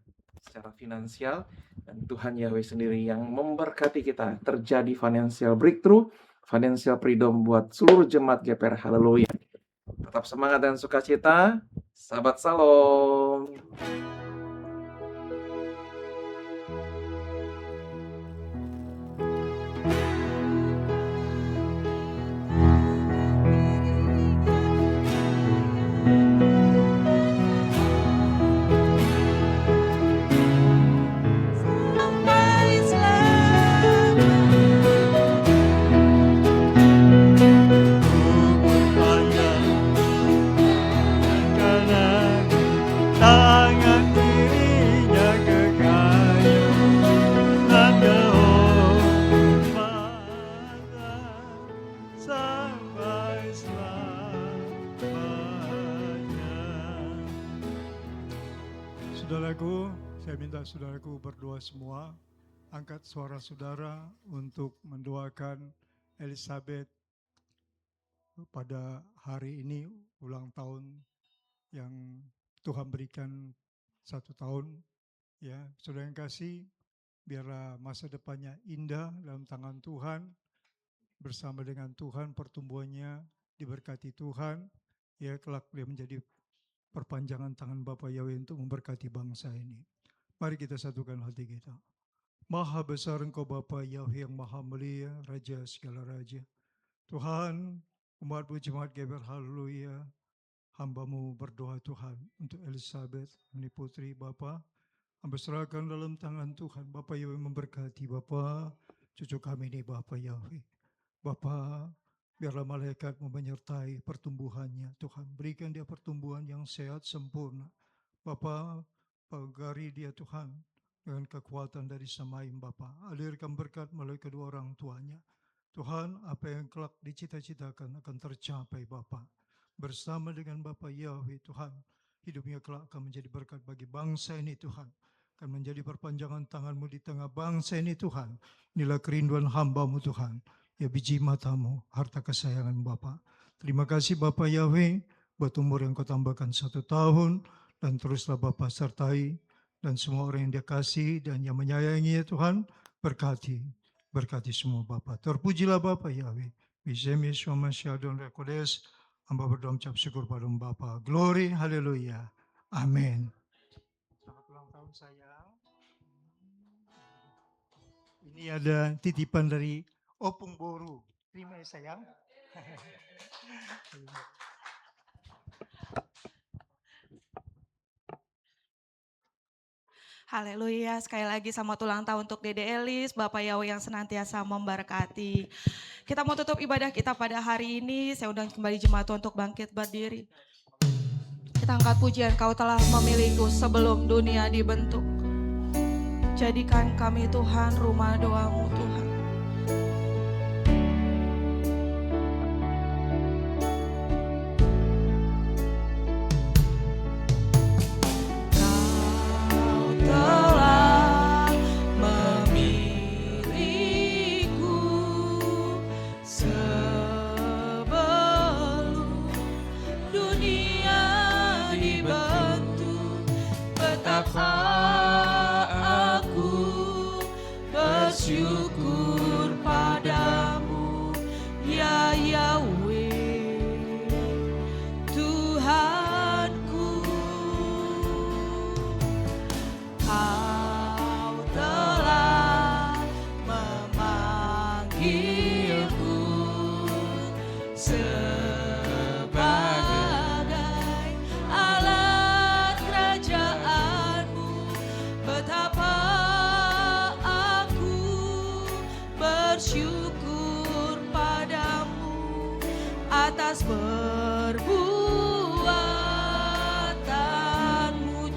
secara finansial, dan Tuhan Yahweh sendiri yang memberkati kita. Terjadi financial breakthrough, financial freedom buat seluruh jemaat GPR. Haleluya. Tetap semangat dan sukacita. Sahabat Salom. saudara-saudaraku berdoa semua, angkat suara saudara untuk mendoakan Elizabeth pada hari ini ulang tahun yang Tuhan berikan 1 tahun. Ya, saudara yang kasih, biarlah masa depannya indah dalam tangan Tuhan, bersama dengan Tuhan, pertumbuhannya diberkati Tuhan. Ya, kelak dia menjadi perpanjangan tangan Bapa Yahweh untuk memberkati bangsa ini. Mari kita satukan hati kita. Maha besar Engkau Bapa Yahweh yang maha mulia, Raja segala raja. Tuhan, umat-Mu jemaat GBR, haleluya. Hamba-Mu berdoa Tuhan untuk Elizabeth, ini putri Bapa. Hamba serahkan dalam tangan Tuhan. Bapa Yahweh memberkati Bapa, cucu kami ini Bapa Yahweh. Bapa, biarlah malaikat-Mu menyertai pertumbuhannya. Tuhan, berikan dia pertumbuhan yang sehat, sempurna. Bapa, pagari dia Tuhan dengan kekuatan dari Samaim Bapa. Alirkan berkat melalui kedua orang tuanya. Tuhan, apa yang kelak dicita-citakan akan tercapai Bapa. Bersama dengan Bapa Yahweh Tuhan, hidupnya kelak akan menjadi berkat bagi bangsa ini Tuhan. Akan menjadi perpanjangan tangan-Mu di tengah bangsa ini Tuhan. Inilah kerinduan hamba-Mu Tuhan. Ya biji mata-Mu, harta kesayangan Bapa. Terima kasih Bapa Yahweh, buat umur yang Kau tambahkan 1 tahun. Dan teruslah Bapa sertai dan semua orang yang Dia kasih dan yang menyayangi ya Tuhan, berkati semua Bapa. Terpujilah Bapa Yahweh. Bisem Yeshua Masyadon Rekodes, hamba berdoa mengucap syukur pada Bapa. Glory, haleluya. Amin. Selamat ulang tahun sayang. Ini ada titipan dari Opung Boru. Terima ya sayang. Haleluya, sekali lagi selamat ulang tahun untuk Dede Elis, Bapak Yahweh yang senantiasa memberkati. Kita mau tutup ibadah kita pada hari ini, saya undang kembali jemaat Tuhan untuk bangkit berdiri. Kita angkat pujian, Kau telah memilihku sebelum dunia dibentuk. Jadikan kami Tuhan rumah doa-Mu Tuhan. Bersyukur padamu ya Yahweh Tuhanku. Kau telah memanggilku sebagai alat kerajaanmu. Betapa bersyukur padamu atas perbuatanmu.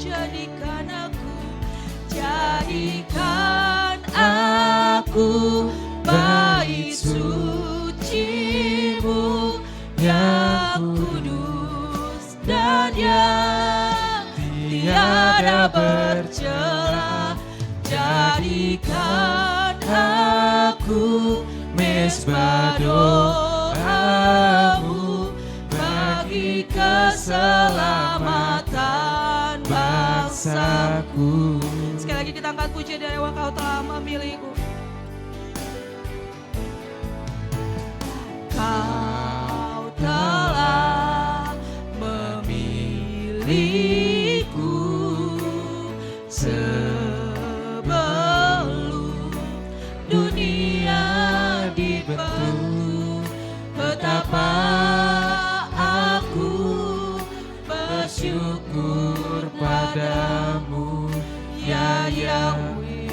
Jadikan aku bait suci-Mu yang kudus dan yang tiada bercela. Jadikan aku mezbah doa-Mu bagi keselamatan bangsaku. Sekali lagi kita angkat puji dari Kau telah memilihku. Kau telah memilihku sebelum dunia dibentuk. Betapa aku bersyukur padamu ya Yahweh.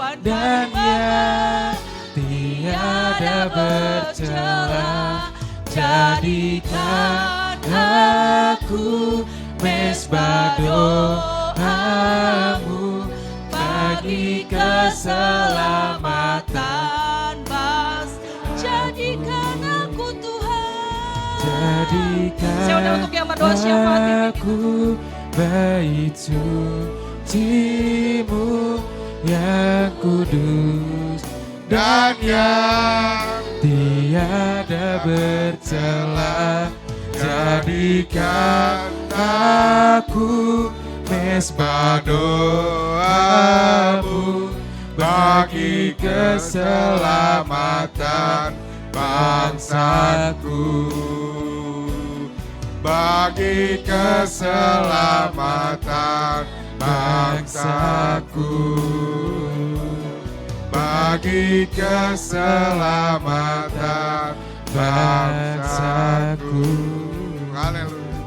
Tuhan dan kami yang tiada bercela. Jadikan aku mesbah doamu bagi keselamatan bangsa. Jadikan aku Tuhan. Jadikan Saudara untuk yang berdoa syafaat ini. aku bait sucimu yang kudus dan yang tiada bercela. Jadikan aku mesbah doamu bagi keselamatan bangsaku, bagi keselamatan bangsaku, bagi keselamatan bangsaku. Haleluya.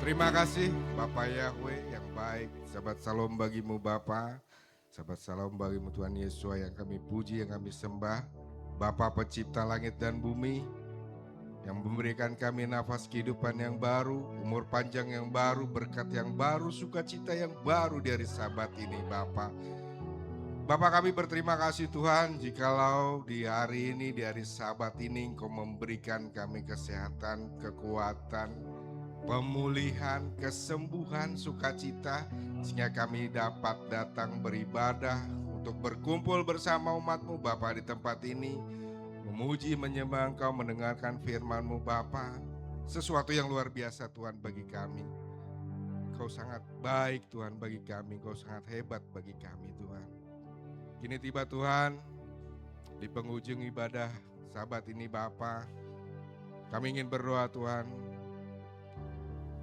Terima kasih Bapak Yahweh yang baik. Sahabat salam bagimu Bapa. Sahabat salam bagimu Tuhan Yesus yang kami puji, yang kami sembah. Bapa pencipta langit dan bumi, yang memberikan kami nafas kehidupan yang baru, umur panjang yang baru, berkat yang baru, sukacita yang baru dari Sabat ini Bapa. Bapak kami berterima kasih Tuhan, jikalau di hari ini, di hari Sabat ini Engkau memberikan kami kesehatan, kekuatan, pemulihan, kesembuhan, sukacita, sehingga kami dapat datang beribadah untuk berkumpul bersama umat-Mu Bapa di tempat ini, memuji, menyembah Engkau, mendengarkan firman-Mu Bapa. Sesuatu yang luar biasa Tuhan bagi kami. Engkau sangat baik Tuhan bagi kami, Engkau sangat hebat bagi kami Tuhan. Kini tiba Tuhan di penghujung ibadah Sabat ini Bapa, kami ingin berdoa Tuhan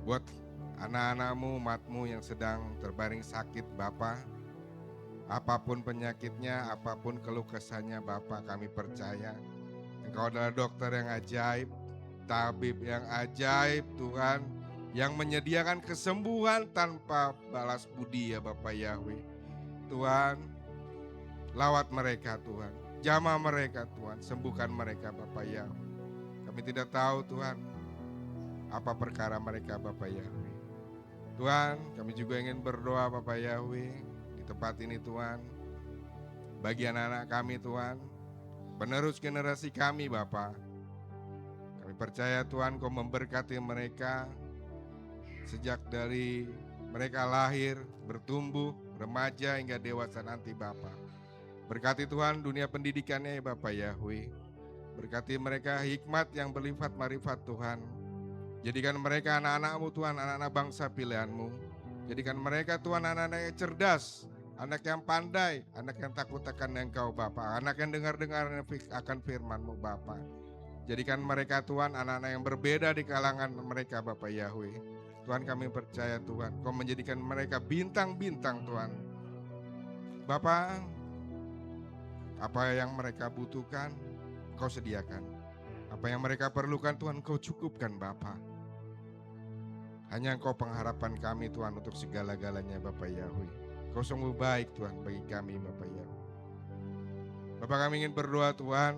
buat anak-anak-Mu, umat-Mu yang sedang terbaring sakit Bapa. Apapun penyakitnya, apapun keluh kesahnya Bapa, kami percaya Engkau adalah dokter yang ajaib, tabib yang ajaib Tuhan, yang menyediakan kesembuhan tanpa balas budi ya Bapak Yahweh. Tuhan, lawat mereka Tuhan, jamah mereka Tuhan, sembuhkan mereka Bapak Yahweh. Kami tidak tahu Tuhan apa perkara mereka Bapak Yahweh. Tuhan, kami juga ingin berdoa Bapak Yahweh di tempat ini Tuhan, bagi anak-anak kami Tuhan, penerus generasi kami Bapak. Kami percaya Tuhan Kau memberkati mereka sejak dari mereka lahir, bertumbuh, remaja hingga dewasa nanti Bapak. Berkati Tuhan dunia pendidikannya ya Bapak Yahweh. Berkati mereka hikmat yang berlipat marifat Tuhan. Jadikan mereka anak-anak-Mu Tuhan, anak-anak bangsa pilihan-Mu. Jadikan mereka Tuhan anak-anak yang cerdas, anak yang pandai, anak yang takut akan Engkau Bapa, anak yang dengar-dengar akan firman-Mu Bapa. Jadikan mereka Tuhan anak-anak yang berbeda di kalangan mereka Bapak Yahweh. Tuhan kami percaya Tuhan, Kau menjadikan mereka bintang-bintang Tuhan. Bapak, apa yang mereka butuhkan, Kau sediakan. Apa yang mereka perlukan Tuhan, Kau cukupkan Bapa. Hanya Engkau pengharapan kami Tuhan untuk segala-galanya Bapak Yahweh. Kau sungguh baik Tuhan bagi kami Bapak Yahweh. Bapak kami ingin berdoa Tuhan,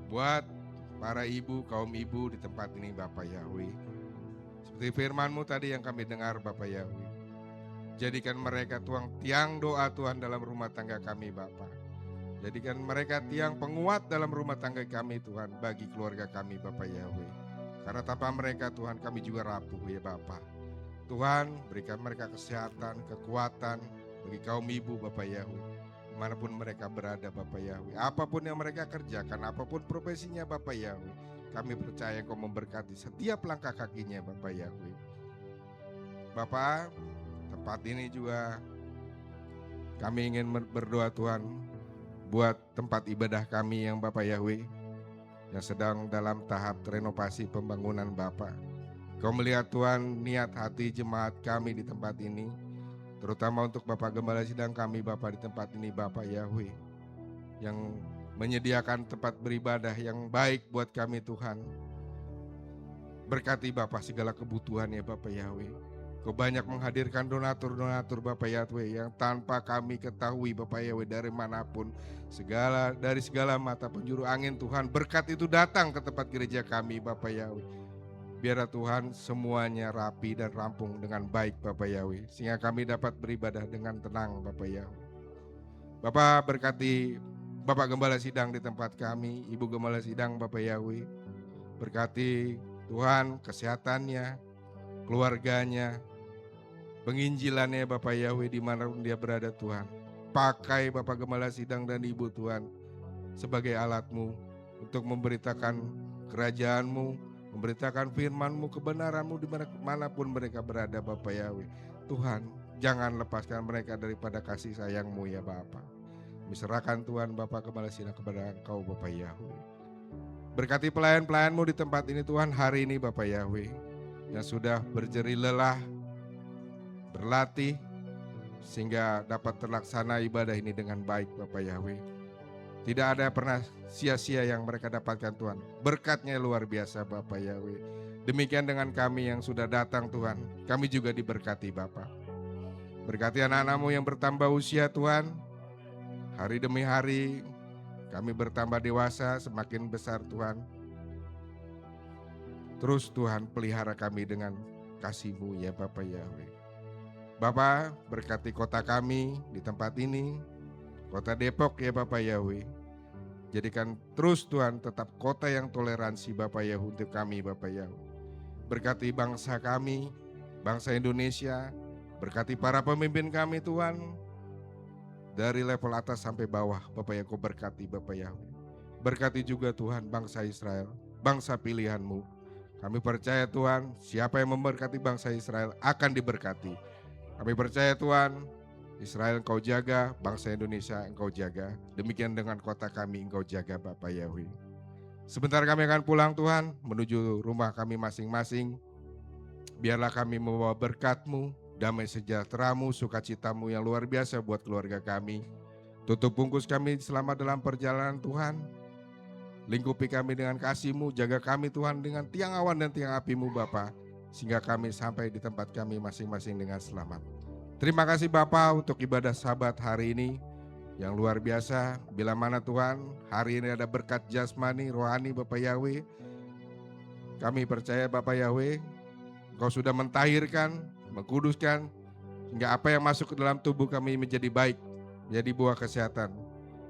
buat para ibu, kaum ibu di tempat ini Bapak Yahweh. Seperti firman-Mu tadi yang kami dengar Bapak Yahweh. Jadikan mereka Tuhan tiang doa Tuhan dalam rumah tangga kami Bapa. Jadikan mereka tiang penguat dalam rumah tangga kami Tuhan, bagi keluarga kami Bapak Yahweh. Karena tanpa mereka Tuhan kami juga rapuh ya Bapa. Tuhan berikan mereka kesehatan, kekuatan bagi kaum ibu Bapak Yahweh. Dimanapun mereka berada Bapak Yahweh. Apapun yang mereka kerjakan, apapun profesinya Bapak Yahweh. Kami percaya Kau memberkati setiap langkah kakinya Bapak Yahweh. Bapak, tempat ini juga kami ingin berdoa Tuhan buat tempat ibadah kami yang Bapak Yahweh yang sedang dalam tahap renovasi pembangunan Bapak. Kau melihat Tuhan niat hati jemaat kami di tempat ini, terutama untuk Bapak Gembala Sidang kami Bapak di tempat ini Bapak Yahweh, yang menyediakan tempat beribadah yang baik buat kami Tuhan. Berkati Bapak segala kebutuhan ya Bapak Yahweh. Kau banyak menghadirkan donatur-donatur Bapak Yahweh yang tanpa kami ketahui Bapak Yahweh dari manapun, dari segala mata penjuru angin Tuhan, berkat itu datang ke tempat gereja kami Bapak Yahweh. Biarlah Tuhan semuanya rapi dan rampung dengan baik Bapak Yahweh, sehingga kami dapat beribadah dengan tenang Bapak Yahweh. Bapak berkati Bapak Gembala Sidang di tempat kami, Ibu Gembala Sidang Bapak Yahweh. Berkati Tuhan kesehatannya, keluarganya, penginjilannya Bapak Yahweh dimanapun dia berada Tuhan. Pakai Bapak Gembala Sidang dan Ibu Tuhan sebagai alat-Mu untuk memberitakan kerajaan-Mu, memberitakan firman-Mu, kebenaran-Mu dimanapun mereka berada Bapak Yahweh. Tuhan, jangan lepaskan mereka daripada kasih sayang-Mu ya Bapak. Diserahkan Tuhan Bapak Gembala Sidang kepada Engkau Bapak Yahweh. Berkati pelayan-pelayan-Mu di tempat ini Tuhan hari ini Bapak Yahweh, yang sudah berjerih lelah, berlatih, sehingga dapat terlaksana ibadah ini dengan baik Bapak Yahweh. Tidak ada pernah sia-sia yang mereka dapatkan Tuhan. Berkatnya luar biasa Bapak Yahweh. Demikian dengan kami yang sudah datang Tuhan. Kami juga diberkati Bapak. Berkati anak-anak-Mu yang bertambah usia Tuhan. Hari demi hari kami bertambah dewasa, semakin besar Tuhan. Terus Tuhan pelihara kami dengan kasih-Mu ya Bapak Yahweh. Bapak berkati kota kami di tempat ini, kota Depok ya Bapak Yahweh. Jadikan terus Tuhan tetap kota yang toleransi Bapak Yahweh untuk kami Bapak Yahweh. Berkati bangsa kami, bangsa Indonesia, berkati para pemimpin kami Tuhan. Dari level atas sampai bawah Bapak Yahweh, Kau berkati Bapak Yahweh. Berkati juga Tuhan bangsa Israel, bangsa pilihan-Mu. Kami percaya Tuhan, siapa yang memberkati bangsa Israel akan diberkati. Kami percaya Tuhan, Israel Engkau jaga, bangsa Indonesia Engkau jaga. Demikian dengan kota kami Engkau jaga Bapak Yahweh. Sebentar kami akan pulang Tuhan, menuju rumah kami masing-masing. Biarlah kami membawa berkat-Mu, damai sejahtera-Mu, sukacita-Mu yang luar biasa buat keluarga kami. Tutup bungkus kami selama dalam perjalanan Tuhan. Lingkupi kami dengan kasih-Mu, jaga kami Tuhan dengan tiang awan dan tiang api-Mu Bapa, sehingga kami sampai di tempat kami masing-masing dengan selamat. Terima kasih Bapa untuk ibadah Sabat hari ini yang luar biasa. Bila mana Tuhan hari ini ada berkat jasmani, rohani Bapak Yahweh. Kami percaya Bapak Yahweh, Engkau sudah mentahirkan, mengkuduskan, hingga apa yang masuk ke dalam tubuh kami menjadi baik, menjadi buah kesehatan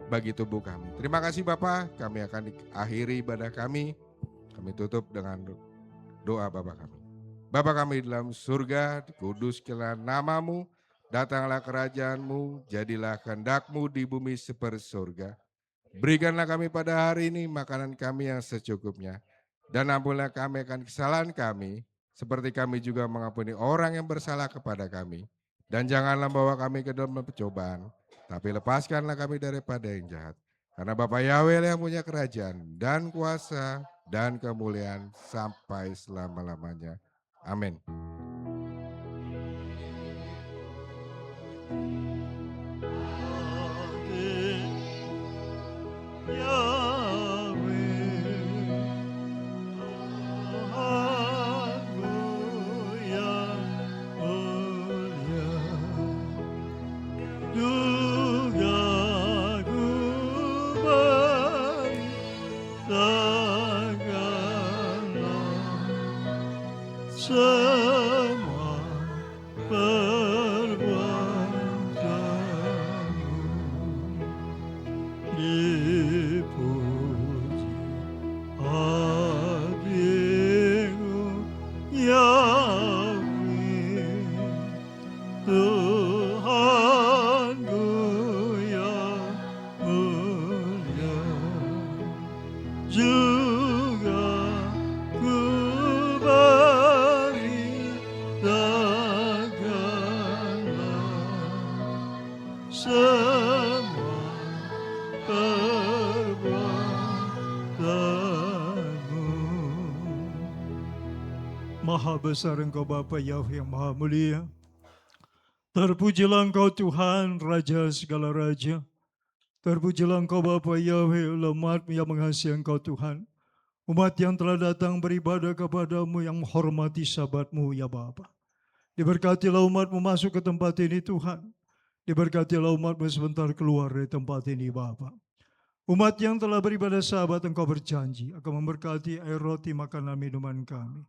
bagi tubuh kami. Terima kasih Bapa, kami akan akhiri ibadah kami. Kami tutup dengan doa Bapa kami. Bapa kami di dalam surga, dikuduskanlah nama-Mu, datanglah kerajaan-Mu, jadilah kehendak-Mu di bumi seperti surga. Berikanlah kami pada hari ini makanan kami yang secukupnya, dan ampunilah kami akan kesalahan kami, seperti kami juga mengampuni orang yang bersalah kepada kami. Dan janganlah bawa kami ke dalam percobaan, tapi lepaskanlah kami daripada yang jahat. Karena Bapa Yahweh yang punya kerajaan dan kuasa dan kemuliaan sampai selama-lamanya. Amin. Semua perbuatanmu dipuji hadimu Yahweh, Tuhanku yang mulia. Juga ku semua perbuatanmu. Maha besar Engkau Bapa Yahweh yang maha mulia. Terpujilah Engkau Tuhan, Raja segala Raja. Terpujilah Engkau Bapa Yahweh, umat yang mengasihi Engkau Tuhan. Umat yang telah datang beribadah kepadamu yang menghormati Sabat-Mu ya Bapa. Diberkatilah umat-Mu masuk ke tempat ini Tuhan. Diberkatilah umat-Mu sebentar keluar dari tempat ini Bapa. Umat yang telah beribadah sahabat Engkau berjanji akan memberkati air roti makanan minuman kami.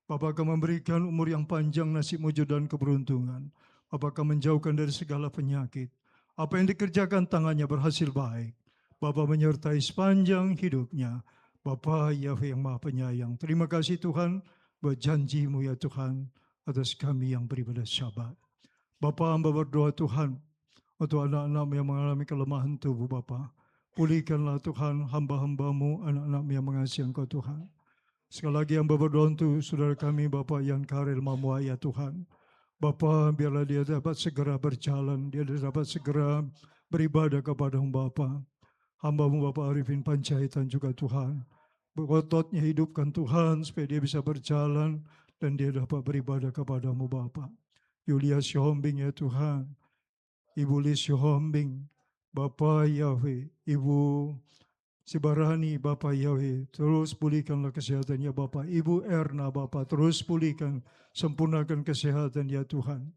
Bapa akan memberikan umur yang panjang, nasib mujur dan keberuntungan. Bapa akan menjauhkan dari segala penyakit. Apa yang dikerjakan tangannya berhasil baik. Bapa menyertai sepanjang hidupnya. Bapa Yahweh yang Maha Penyayang. Terima kasih Tuhan buat janji-Mu ya Tuhan atas kami yang beribadah Syabat. Bapa, hamba berdoa Tuhan untuk anak-anak yang mengalami kelemahan tubuh Bapa. Pulihkanlah Tuhan hamba-hamba-Mu, anak-anak yang mengasihi Engkau Tuhan. Sekali lagi hamba berdoa untuk saudara kami Bapak Yan Karel Mamua ya Tuhan. Bapa, biarlah dia dapat segera berjalan, dia dapat segera beribadah kepada-Mu Bapa. Hamba-Mu Bapak Arifin Panjaitan juga Tuhan. Berototnya hidupkan Tuhan supaya dia bisa berjalan dan dia dapat beribadah kepada-Mu Bapa. Yulia Syohombing ya Tuhan. Ibu Lis Syohombing, Bapak Yahweh, Ibu Sibarani Bapak Yahweh, terus pulihkanlah kesehatannya Bapak. Ibu Erna Bapak, terus pulihkan, sempurnakan kesehatan ya Tuhan.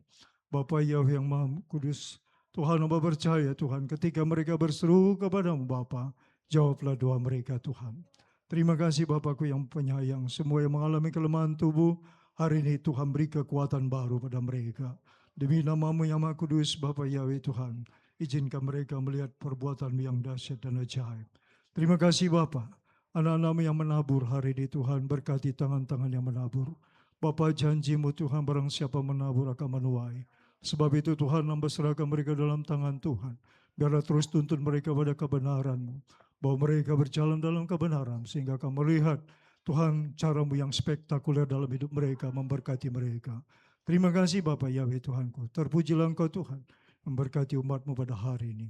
Bapak Yahweh yang Maha Kudus, Tuhan hamba percaya Tuhan, ketika mereka berseru kepada-Mu Bapa, jawablah doa mereka Tuhan. Terima kasih Bapakku yang penyayang, semua yang mengalami kelemahan tubuh, hari ini Tuhan beri kekuatan baru pada mereka. Demi nama-Mu yang Maha Kudus, Bapak Yahweh Tuhan, izinkan mereka melihat perbuatan-Mu yang dahsyat dan ajaib. Terima kasih Bapa, anak-anak-Mu yang menabur hari ini Tuhan, berkati tangan-tangan yang menabur. Bapa, janji-Mu Tuhan, barang siapa menabur akan menuai. Sebab itu Tuhan, hamba serahkan mereka dalam tangan Tuhan. Biarlah terus tuntun mereka pada kebenaran-Mu, bahwa mereka berjalan dalam kebenaran, sehingga akan melihat Tuhan cara-Mu yang spektakuler dalam hidup mereka, memberkati mereka. Terima kasih Bapak Yahweh Tuhanku, terpujilah Engkau Tuhan, memberkati umat-Mu pada hari ini.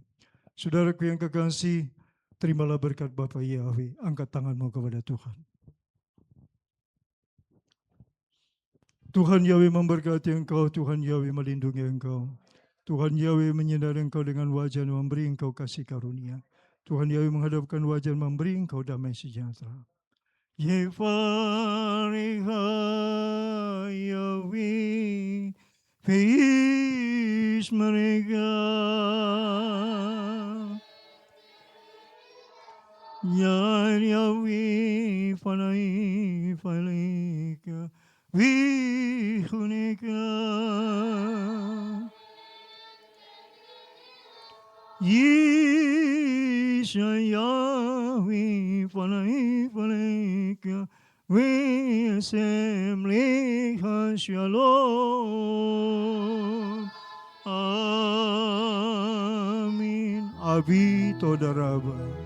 Saudaraku yang kekasih, terimalah berkat Bapak Yahweh, angkat tanganmu kepada Tuhan. Tuhan Yahweh memberkati engkau, Tuhan Yahweh melindungi engkau. Tuhan Yahweh menyinari engkau dengan wajah dan memberi engkau kasih karunia. Tuhan Yahweh menghadapkan wajah dan memberi engkau damai sejahtera. Yefariha Yahweh, feis mereka. Ya Yahweh, fanai faleka, vihunika. Yisha Yahweh, fanai faleka, visem leha shalom. Amin. Abi Todaraba.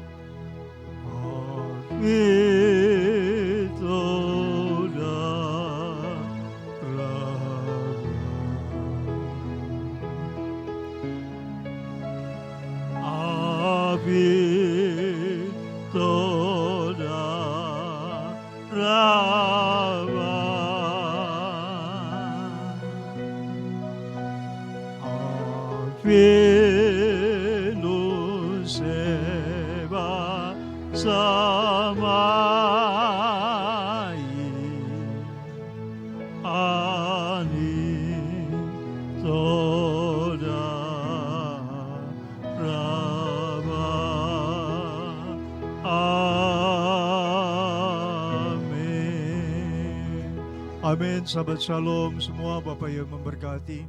Amin, sahabat shalom semua, Bapak yang memberkati.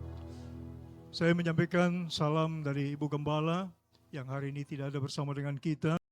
Saya menyampaikan salam dari Ibu Gembala yang hari ini tidak ada bersama dengan kita.